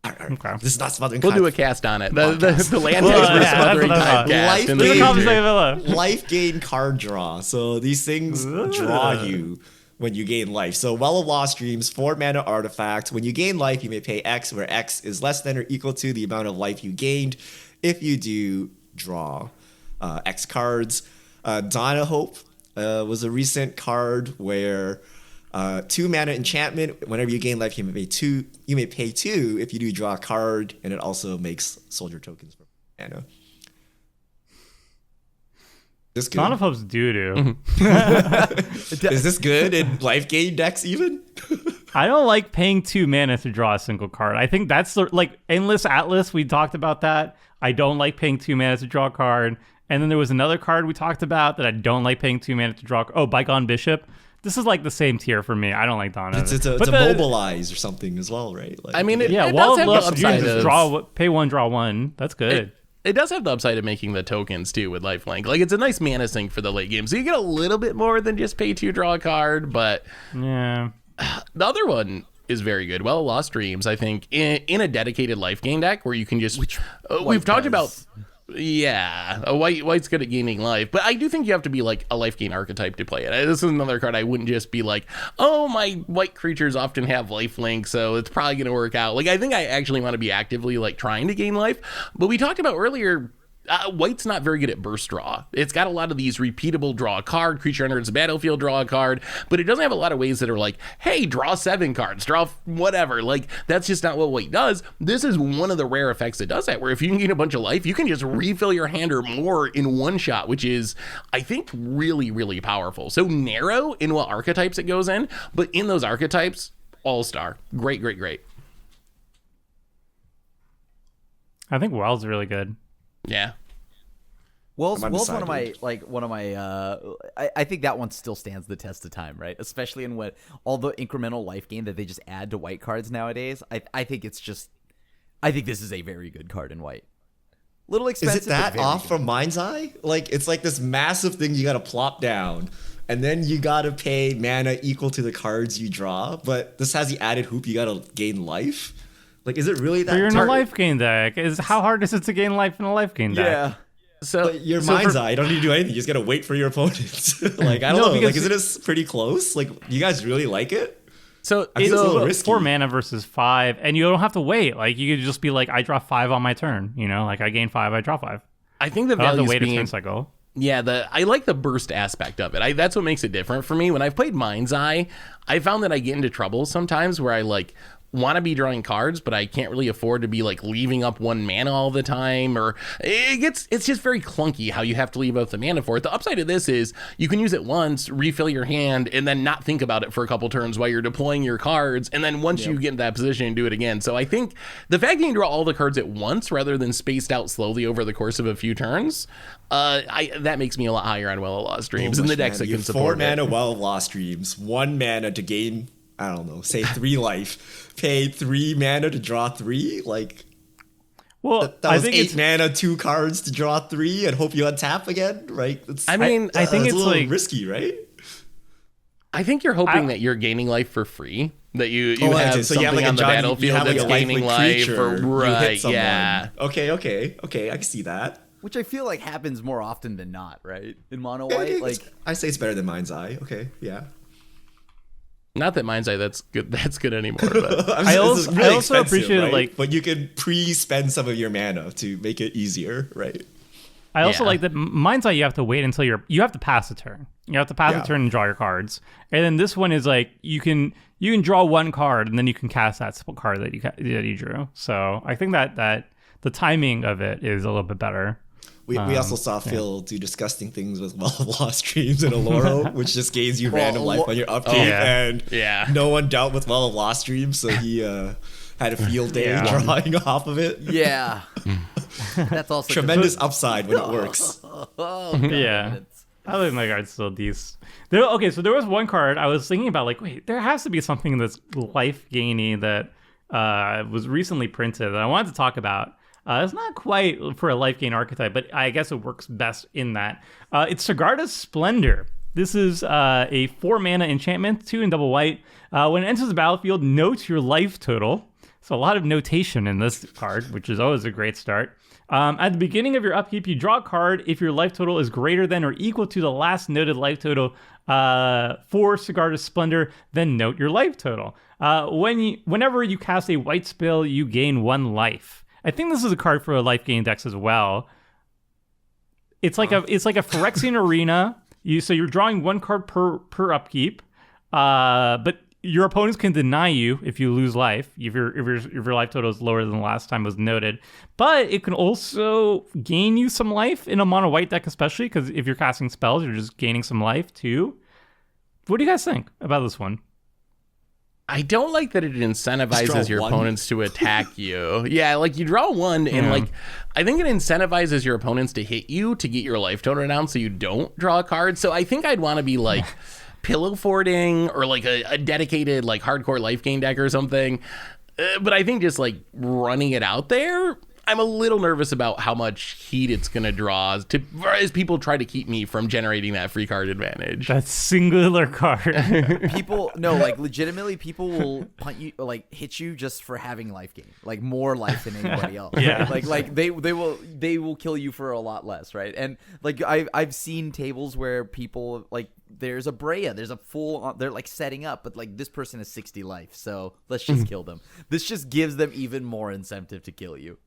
Okay. This is not Smothering We'll Tithe. do a cast on it. The Lantax Well, versus yeah, Smothering that's what I Tithe thought. cast. in Life the Gain. future. Life gain card draw. So these things draw you when you gain life. So Well of Lost Dreams, 4 mana artifact. When you gain life, you may pay X, where X is less than or equal to the amount of life you gained. If you do, draw X cards. Donna Hope was a recent card where 2 mana enchantment. Whenever you gain life, you may pay 2. You may pay 2 if you do draw a card, and it also makes soldier tokens for mana. This good? Dawn of Hope's doo-doo. Is this good in life gain decks even? I don't like paying 2 mana to draw a single card. I think that's like Endless Atlas. We talked about that. I don't like paying 2 mana to draw a card. And then there was another card we talked about that I don't like paying 2 mana to draw. Bygone Bishop. This is like the same tier for me. I don't like Dawn of It's a mobilize or something as well, right? Like, I mean, it Yeah, does Wall have of the Lust, you can upside just of... pay 1, draw 1. That's good. It does have the upside of making the tokens too with lifelink. Like it's a nice mana sink for the late game, so you get a little bit more than just pay 2 draw a card. But Yeah. the other one is very good. Well, Lost Dreams, I think, in a dedicated life gain deck where you can just we've talked about. Yeah, white's good at gaining life, but I do think you have to be like a life gain archetype to play it. This is another card I wouldn't just be like, oh, my white creatures often have life link, so it's probably going to work out. Like I think I actually want to be actively like trying to gain life. But we talked about earlier, white's not very good at burst draw. It's got a lot of these repeatable draw a card, creature enters the battlefield, draw a card, but it doesn't have a lot of ways that are like, hey, draw 7 cards, draw whatever. Like that's just not what white does. This is one of the rare effects that does that, where if you can gain a bunch of life, you can just refill your hand or more in one shot, which is, I think, really, really powerful. So narrow in what archetypes it goes in, but in those archetypes, all-star. Great. I think Well's really good. Yeah. Well's one of undecided. my I think that one still stands the test of time, right? Especially in what all the incremental life gain that they just add to white cards nowadays. I think this is a very good card in white. Little expensive. is it that but very off good. from Mind's Eye? Like it's like this massive thing you got to plop down, and then you got to pay mana equal to the cards you draw. But this has the added hoop you got to gain life. Like, is it really that? But you're in a hard? life gain deck. How hard is it to gain life in a life gain deck? Yeah. So Your Mind's Eye, you don't need to do anything. You just got to wait for your opponents. Like, I don't No, know. Like, because- isn't it pretty close? Like, you guys really like it? So I think it's a little So risky. 4 mana versus 5, and you don't have to wait. Like you could just be like, I draw 5 on my turn. You know, like I gain 5, I draw 5. I think the I love the value weight of being turn cycle. Yeah, I like the burst aspect of it. That's what makes it different for me. When I've played Mind's Eye, I found that I get into trouble sometimes where I like want to be drawing cards, but I can't really afford to be like leaving up 1 mana all the time, or it's just very clunky how you have to leave out the mana for it. The upside of this is you can use it once, refill your hand, and then not think about it for a couple turns while you're deploying your cards, and then once you get in that position, do it again. So I think the fact that you can draw all the cards at once rather than spaced out slowly over the course of a few turns, that makes me a lot higher on Well of Lost Dreams and the decks that can support 4 it. mana Well of Lost Dreams, 1 mana to gain, I don't know, say 3 life. Pay 3 mana to draw 3. Like, Well, that I was think 8 mana, 2 cards to draw 3, and hope you untap again. Right? I mean, I think it's it's a little like risky, right? I think you're hoping that you're gaining life for free. That you Oh, have okay, so you have something like a on the Johnny, you battlefield have like that's a gaining lifelink life. creature, Or, you right, hit someone. yeah. Okay, I can see that. Which I feel like happens more often than not, right? In mono Yeah, white, like I say it's better than Mind's Eye. Okay, yeah. Not that Mind's Eye that's good anymore. But I also appreciate it, like, but you can pre-spend some of your mana to make it easier, right? I also Yeah. like that Mind's Eye, you have to wait until you have to pass a turn. You have to pass a turn and draw your cards. And then this one is like you can draw 1 card and then you can cast that card that you drew. So I think that the timing of it is a little bit better. We also saw Phil do disgusting things with Well of Lost Dreams and Aloro, which just gains you random life on your upkeep. And no one dealt with Well of Lost Dreams, so he had a field day drawing off of it. yeah. That's also Tremendous upside when it works. Yeah. I think my card's still decent. So there was 1 card I was thinking about, like, wait, there has to be something that's life gaining that was recently printed that I wanted to talk about. It's not quite for a life gain archetype, but I guess it works best in that. It's Sigarda's Splendor. This is a 4 mana enchantment, 2 in double white. When it enters the battlefield, note your life total. So a lot of notation in this card, which is always a great start. At the beginning of your upkeep, you draw a card if your life total is greater than or equal to the last noted life total for Sigarda's Splendor, then note your life total. Whenever you cast a white spell, you gain 1 life. I think this is a card for a life gain decks as well. It's like a Phyrexian Arena. So you're drawing 1 card per upkeep, but your opponents can deny you if you lose life, if your life total is lower than the last time was noted. But it can also gain you some life in a mono white deck, especially because if you're casting spells, you're just gaining some life too. What do you guys think about this one? I don't like that it incentivizes your opponents to attack you. Yeah, like you draw 1 and like I think it incentivizes your opponents to hit you to get your life total down so you don't draw a card. So I think I'd want to be like pillow forting or like a dedicated like hardcore life gain deck or something. But I think just like running it out there, I'm a little nervous about how much heat it's going to draw as people try to keep me from generating that free card advantage. That singular card. people legitimately people will punt you, like hit you just for having life gain, like more life than anybody else. Yeah. Like they will kill you for a lot less, right? And like I've seen tables where people like there's a Brea, there's a full, they're like setting up, but like this person has 60 life, so let's just kill them. This just gives them even more incentive to kill you.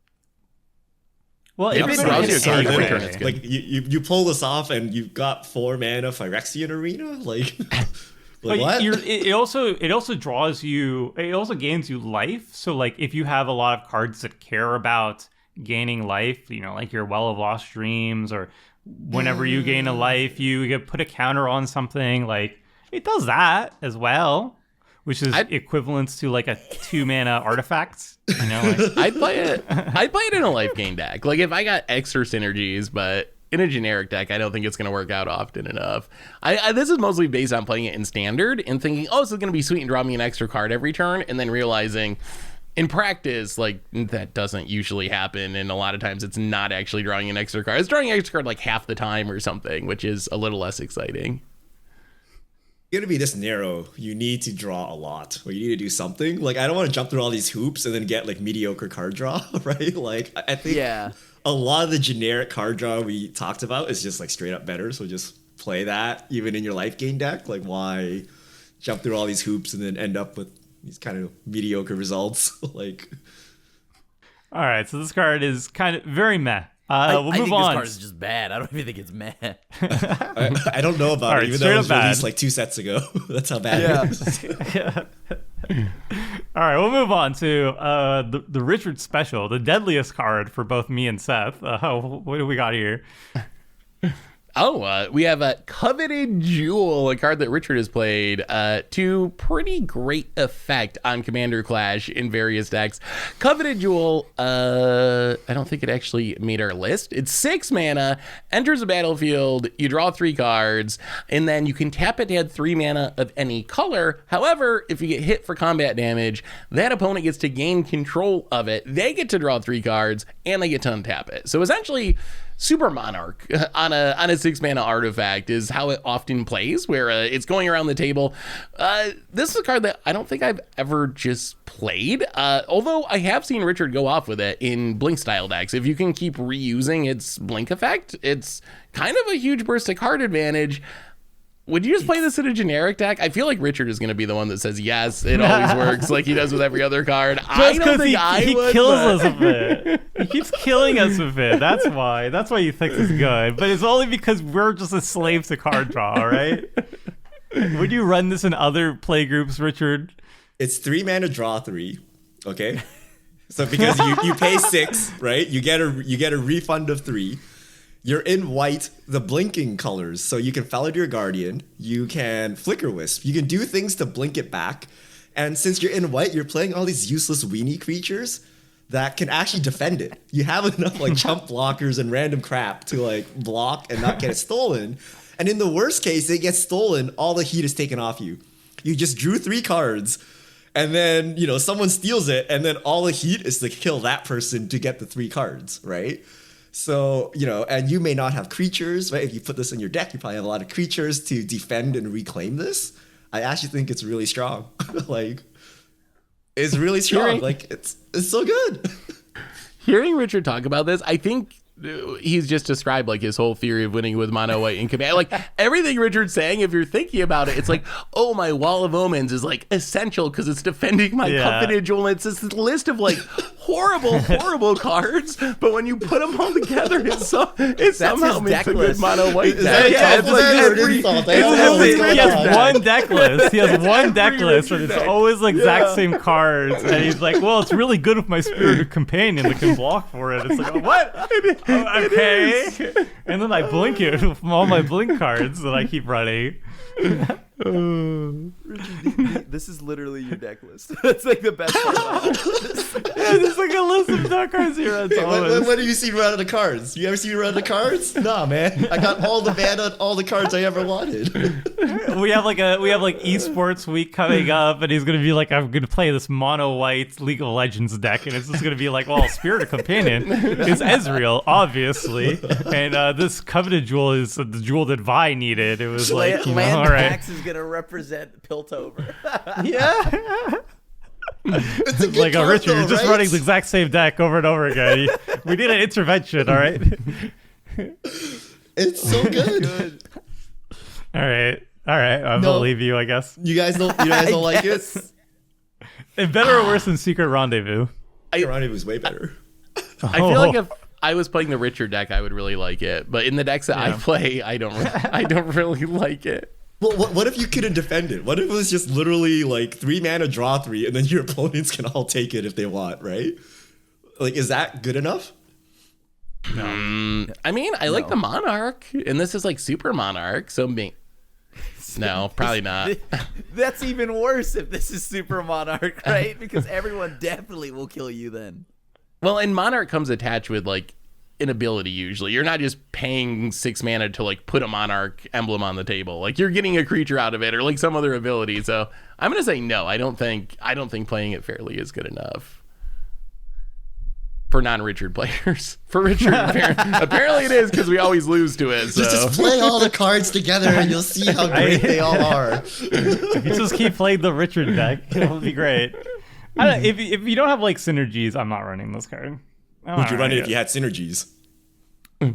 Well, If it draws you a card every turn, it's good. Like you pull this off and you've got 4 mana Phyrexian Arena, like what? It also draws you. It also gains you life. So like if you have a lot of cards that care about gaining life, like your Well of Lost Dreams, or whenever you gain a life, you get put a counter on something. Like it does that as well, which is equivalent to like a 2 mana artifact. I'd play it in a life gain deck. Like if I got extra synergies, but in a generic deck, I don't think it's going to work out often enough. This is mostly based on playing it in standard and thinking, oh, this is going to be sweet and draw me an extra card every turn, and then realizing in practice, like that doesn't usually happen, and a lot of times it's not actually drawing an extra card. It's drawing an extra card like half the time or something, which is a little less exciting. You're gonna be this narrow, you need to draw a lot, or you need to do something. Like I don't want to jump through all these hoops and then get like mediocre card draw, right? Like I think a lot of the generic card draw we talked about is just like straight up better. So just play that even in your life gain deck. Like why jump through all these hoops and then end up with these kind of mediocre results? Like, all right, so this card is kind of very meh. We'll I move think this on. card is just bad. I don't even think it's meh. I don't know about All it, right, even though it was straight up released bad. like 2 sets ago. That's how bad it is. All right, we'll move on to the Richard special, the deadliest card for both me and Seth. What do we got here? We have a Coveted Jewel, a card that Richard has played to pretty great effect on Commander Clash in various decks. Coveted Jewel, I don't think it actually made our list. It's 6 mana, enters a battlefield, you draw 3 cards, and then you can tap it to add 3 mana of any color. However, if you get hit for combat damage, that opponent gets to gain control of it. They get to draw 3 cards, and they get to untap it. So essentially, Super Monarch on a 6 mana artifact is how it often plays, where it's going around the table. This is a card that I don't think I've ever just played, although I have seen Richard go off with it in Blink style decks. If you can keep reusing its Blink effect, it's kind of a huge burst of card advantage. Would you just play this in a generic deck? I feel like Richard is going to be the one that says, yes, it always works, like he does with every other card. I don't think he would, kills but... us with it. He keeps killing us with it. That's why you think it's good. But it's only because we're just a slave to card draw, all right? Would you run this in other play groups, Richard? It's 3 mana, draw 3. Okay, so because you pay 6, right? You get a refund of 3. You're in white, the blinking colors, so you can Fallow your Guardian, you can Flicker Wisp, you can do things to blink it back, and since you're in white, you're playing all these useless weenie creatures that can actually defend it. You have enough like chump blockers and random crap to like block and not get it stolen, and in the worst case, it gets stolen, all the heat is taken off you. You just drew 3 cards, and then, someone steals it, and then all the heat is to kill that person to get the 3 cards, right? So, and you may not have creatures, right? If you put this in your deck, you probably have a lot of creatures to defend and reclaim this. I actually think it's really strong. It's really strong. It's so good. Hearing Richard talk about this, I think he's just described his whole theory of winning with mono white in command. Everything Richard's saying, if you're thinking about it, it's oh, my Wall of Omens is essential because it's defending my Coveted Jewel. It's this list of horrible cards, but when you put them all together, it somehow makes a good mono white deck. He has one deck list. He has one deck list, and it's always the exact same cards. And he's like, well, it's really good with my Spirited Companion that can block for it. It's what? Okay. And then I blink it from all my blink cards that I keep running. Richard, this is literally your deck list. That's the best part about it. It's a list of deck cards here. When have you seen Run of the Cards? You ever seen Run of the Cards? Nah, man. I got all the mana, all the cards I ever wanted. We have esports week coming up, and he's gonna be I'm gonna play this mono white League of Legends deck, and it's just gonna be Spirit Companion is Ezreal, obviously, and this Coveted Jewel is the jewel that Vi needed. It was Land all right. Pax is gonna represent Piltover. Yeah. It's a good Richard, card, though, you're just right? running the exact same deck over and over again. We need an intervention, all right? It's so good. All right. I believe you, I guess. You guys don't like it? It's better or worse than Secret Rendezvous? Rendezvous is way better. I feel like if I was playing the Richard deck, I would really like it. But in the decks that I play, I don't really like it. Well, what if you couldn't defend it? What if it was just literally 3 mana, draw 3, and then your opponents can all take it if they want, right? Is that good enough? No. I mean, I like the Monarch, and this is Super Monarch, so no, probably not. That's even worse if this is Super Monarch, right? Because everyone definitely will kill you then. Well, and Monarch comes attached with an ability usually. You're not just paying 6 mana to put a Monarch emblem on the table. You're getting a creature out of it or some other ability. So I'm gonna say no. I don't think playing it fairly is good enough for non-Richard players. For Richard, apparently it is because we always lose to it. So. Just play all the cards together and you'll see how great they all are. If you just keep playing the Richard deck, it'll be great. If you don't have synergies, I'm not running this card. Would you run it if you had synergies?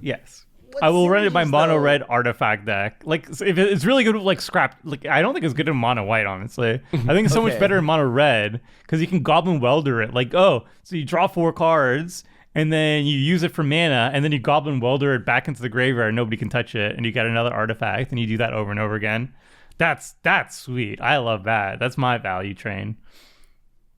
Yes. I will run it by mono red artifact deck. If it's really good with scrap, I don't think it's good in mono white, honestly. I think it's so much better in mono red because you can goblin welder it. So you draw 4 cards and then you use it for mana, and then you Goblin Welder it back into the graveyard, and nobody can touch it, and you get another artifact, and you do that over and over again. That's sweet. I love that. That's my value train.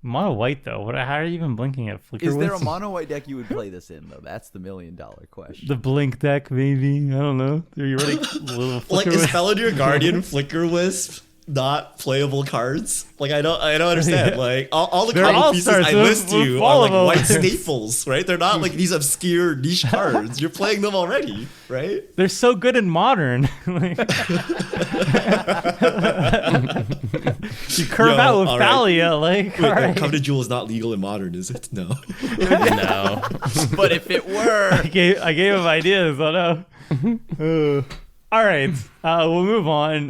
Mono white though. How are you even blinking at Flicker Is there a Wisp? mono white deck you would play this in though? That's the $1 million question. The blink deck, maybe. I don't know. Are you ready? Little Like, Flicker is Wisp? Felidar Guardian Flicker Wisp not playable cards? Like, I don't understand. Yeah. Like, all the They're card all pieces stars I with- list with you are fall like of white them. staples, right? They're not like these obscure niche cards. You're playing them already, right? They're so good in modern. Like- you curve Yo, out with all right. Thalia, like, Wait, all right. Coveted Jewel is not legal in modern, is it? No. No. But if it were, I gave him ideas. I know. All right, we'll move on.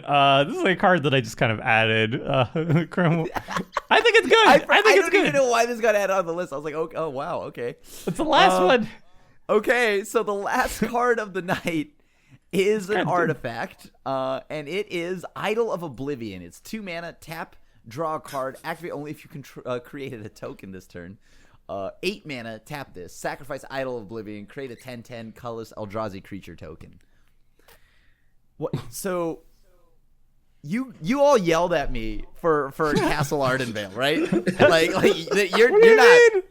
This is a card that I just kind of added. Chrome. I think it's good. I think it's don't good. even know why this got added on the list. I was like, oh wow, okay. It's the last one. Okay, so the last card of the night is an God damn. artifact, and it is Idol of Oblivion. It's 2 mana, tap, draw a card, activate only if you created a token this turn. 8 mana, tap this, sacrifice Idol of Oblivion, create a 10/10 colorless Eldrazi creature token. What? So you all yelled at me for Castle Ardenvale, right? like you're not.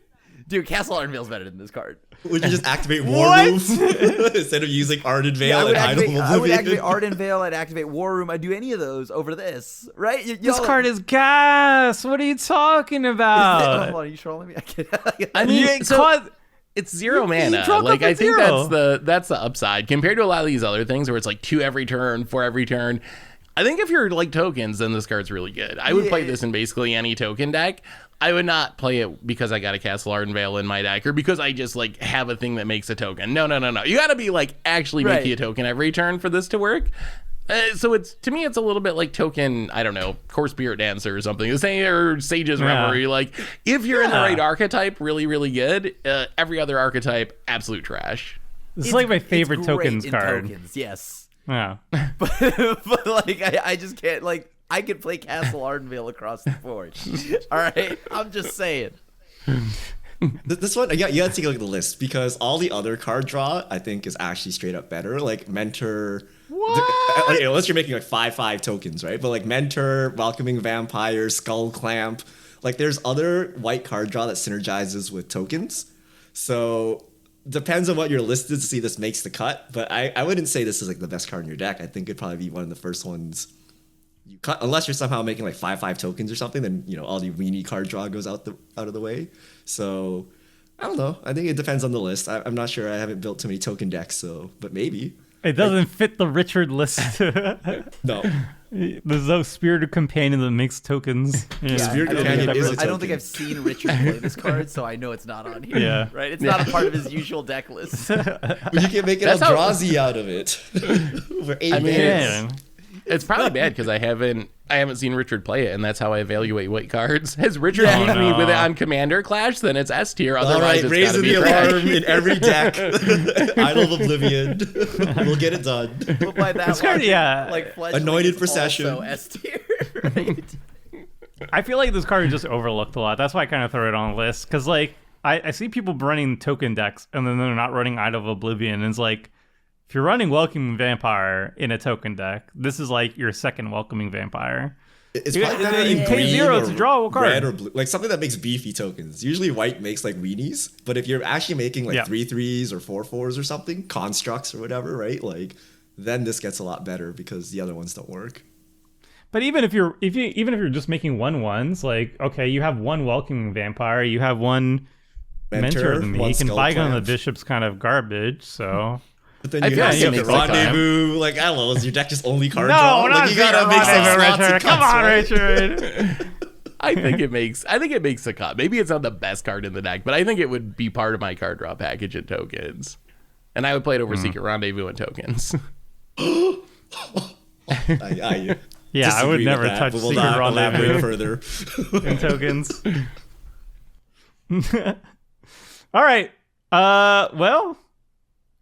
Dude, Castle Ardenvale's better than this card. Would you just activate War What? Room instead of using Arden Veil and Idol of Oblivion? I would activate Ardenvale. I'd activate War Room. I'd do any of those over this, right? This card is gas. What are you talking about? Hold on, are you trolling me? I mean, You so caught- it's 0 you mana. drunk Like, up I at think 0. that's the upside compared to a lot of these other things where it's like 2 every turn, 4 every turn. I think if you're like tokens, then this card's really good. I would play this in basically any token deck. I would not play it because I got a Castle Ardenvale in my deck or because I just like have a thing that makes a token. No. You got to be like actually making a token every turn for this to work. So it's, to me, it's a little bit like token, I don't know, Core Spirit Dancer or something. The same, or Sage's Reverie. Like, if you're in the right archectype, really, really good. Every other archetype, absolute trash. This is like my favorite it's great tokens in card. Tokens, yes. Yeah. but like I just can't, like, I could play Castle Ardenvale across the board. All right, I'm just saying. This one, yeah, you gotta take a look at the list because all the other card draw, I think, is actually straight up better. Like Mentor. What? Unless you're making like 5/5 tokens, right? But like Mentor, Welcoming Vampire, Skull Clamp. Like there's other white card draw that synergizes with tokens. So depends on what you're listed to see this makes the cut. But I wouldn't say this is like the best card in your deck. I think it'd probably be one of the first ones you cut, unless you're somehow making like 5/5 tokens or something. Then all the weenie card draw goes out of the way. So I don't know. I think it depends on the list. I'm not sure. I haven't built too many token decks, but maybe. It doesn't fit the Richard list. No. There's no Spirited Companion that makes tokens. Yeah. Spirit I don't Companion think is a I've- I don't think token. I've seen Richard play this card, so I know it's not on here. Yeah. Right? It's not a part of his usual deck list. But you can make an That's how- Eldrazi out of it. For 8 I mean, Yeah. It's probably bad because I haven't seen Richard play it, and that's how I evaluate white cards. Has Richard Yeah. beat me with it no. on Commander Clash? Then it's S tier. All Otherwise, right, it's raising gotta be the trash. alarm in every deck. Idol of Oblivion. We'll get it done. But by that This card, logic, yeah. like Fledgling Anointed is Procession. also S tier, right? I feel like this card is just overlooked a lot. That's why I kind of throw it on the list. Because, like, I see people running token decks, and then they're not running Idol of Oblivion. And it's like, if you're running Welcoming Vampire in a token deck, this is like your second Welcoming Vampire. It's You- probably better you in pay green 0 or to draw a card. red or blue, like something that makes beefy tokens. Usually white makes like weenies, but if you're actually making like Yeah. 3/3s or 4/4s or something, constructs or whatever, right? Like then this gets a lot better because the other ones don't work. But even if you're just making 1/1s, like, okay, you have one Welcoming Vampire, you have one Mentor of the one Meek, and Skull Bygone the Clamp. Bishop's kind of garbage, so... But then I you feel have like it the makes sense. rendezvous. Like I don't know, is your deck just only card No, draw? we're Like not you gotta make some slots and Richard. Come cuts, on, right? Richard. I think it makes the cut. Maybe it's not the best card in the deck, but I think it would be part of my card draw package in tokens. And I would play it over Secret Rendezvous and tokens. I Yeah, I would disagree with never that, touch but we'll Secret not elaborate Rendezvous further. in tokens. All right. Well,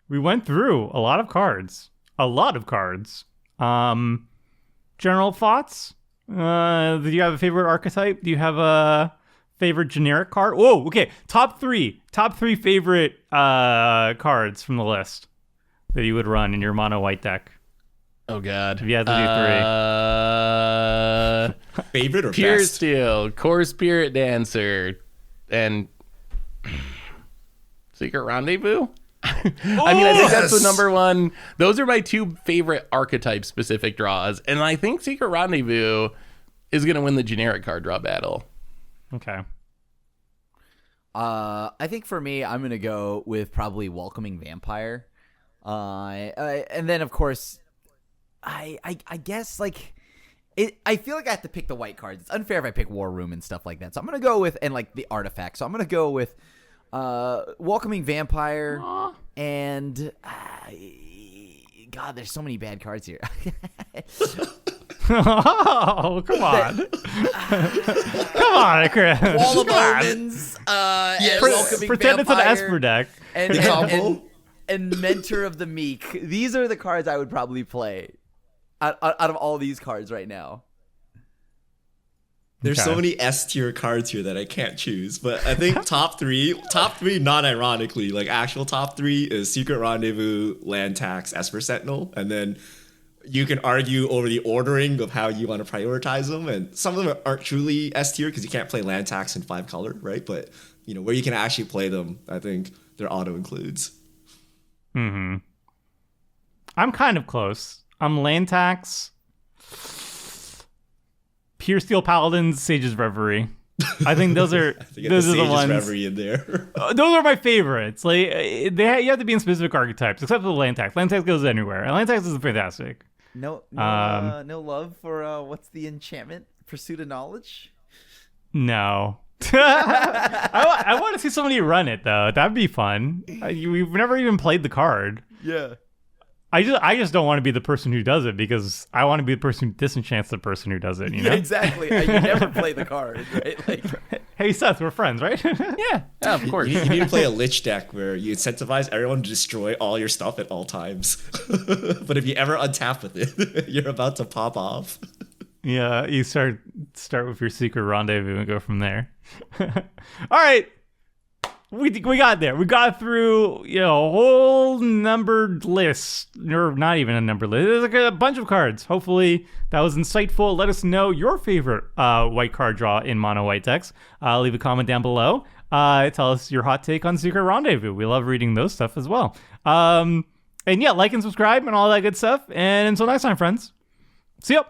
we went through a lot of cards. General thoughts? Do you have a favorite archetype? Do you have a favorite generic card. Whoa, okay. Top three favorite cards from the list that you would run in your mono white deck. Oh God! If you had to do 3. Favorite or Pure best? Steel, Core Spirit Dancer, and Secret Rendezvous. I mean, I think that's the number one. Those are my 2 favorite archetype specific draws, and I think Secret Rendezvous is going to win the generic card draw battle. Okay. I think for me, I'm gonna go with probably Welcoming Vampire, and then of course, I guess like it. I feel like I have to pick the white cards. It's unfair if I pick War Room and stuff like that. So I'm gonna go with and like the artifact. So I'm gonna go with Welcoming Vampire. Aww. And God, there's so many bad cards here. Oh, come on. Come on, Chris. Wall of Come on. Omens. Pretend it's an Esper deck. And Mentor of the Meek. These are the cards I would probably play out of all these cards right now. There's so many S tier cards here that I can't choose, but I think top three, not ironically, like actual top 3 is Secret Rendezvous, Land Tax, Esper Sentinel, and then you can argue over the ordering of how you want to prioritize them, and some of them aren't truly S tier because you can't play Land Tax in 5 color, right? But you know where you can actually play them, I think their auto includes. I'm kind of close. I'm Land Tax, Pure Steel Paladins, Sage's Reverie. I think those are those are the ones. Reverie in there. Those are my favorites. Like you have to be in specific archetypes, except for the Land Tax. Land Tax goes anywhere. Land Tax is fantastic. No love for what's the enchantment? Pursuit of Knowledge? No. I want to see somebody run it though. That'd be fun. We've never even played the card. Yeah. I just don't want to be the person who does it because I want to be the person who disenchants the person who does it. You know? Yeah, exactly. You never play the card, right? Like, hey Seth, we're friends, right? Yeah, of course. You need to play a Lich deck where you incentivize everyone to destroy all your stuff at all times. But if you ever untap with it, you're about to pop off. Yeah, you start with your Secret Rendezvous and go from there. All right. We got there. We got through, a whole numbered list, or not even a numbered list. There's like a bunch of cards. Hopefully that was insightful. Let us know your favorite white card draw in mono white decks. Leave a comment down below. Tell us your hot take on Secret Rendezvous. We love reading those stuff as well. And yeah, like and subscribe and all that good stuff. And until next time, friends. See ya.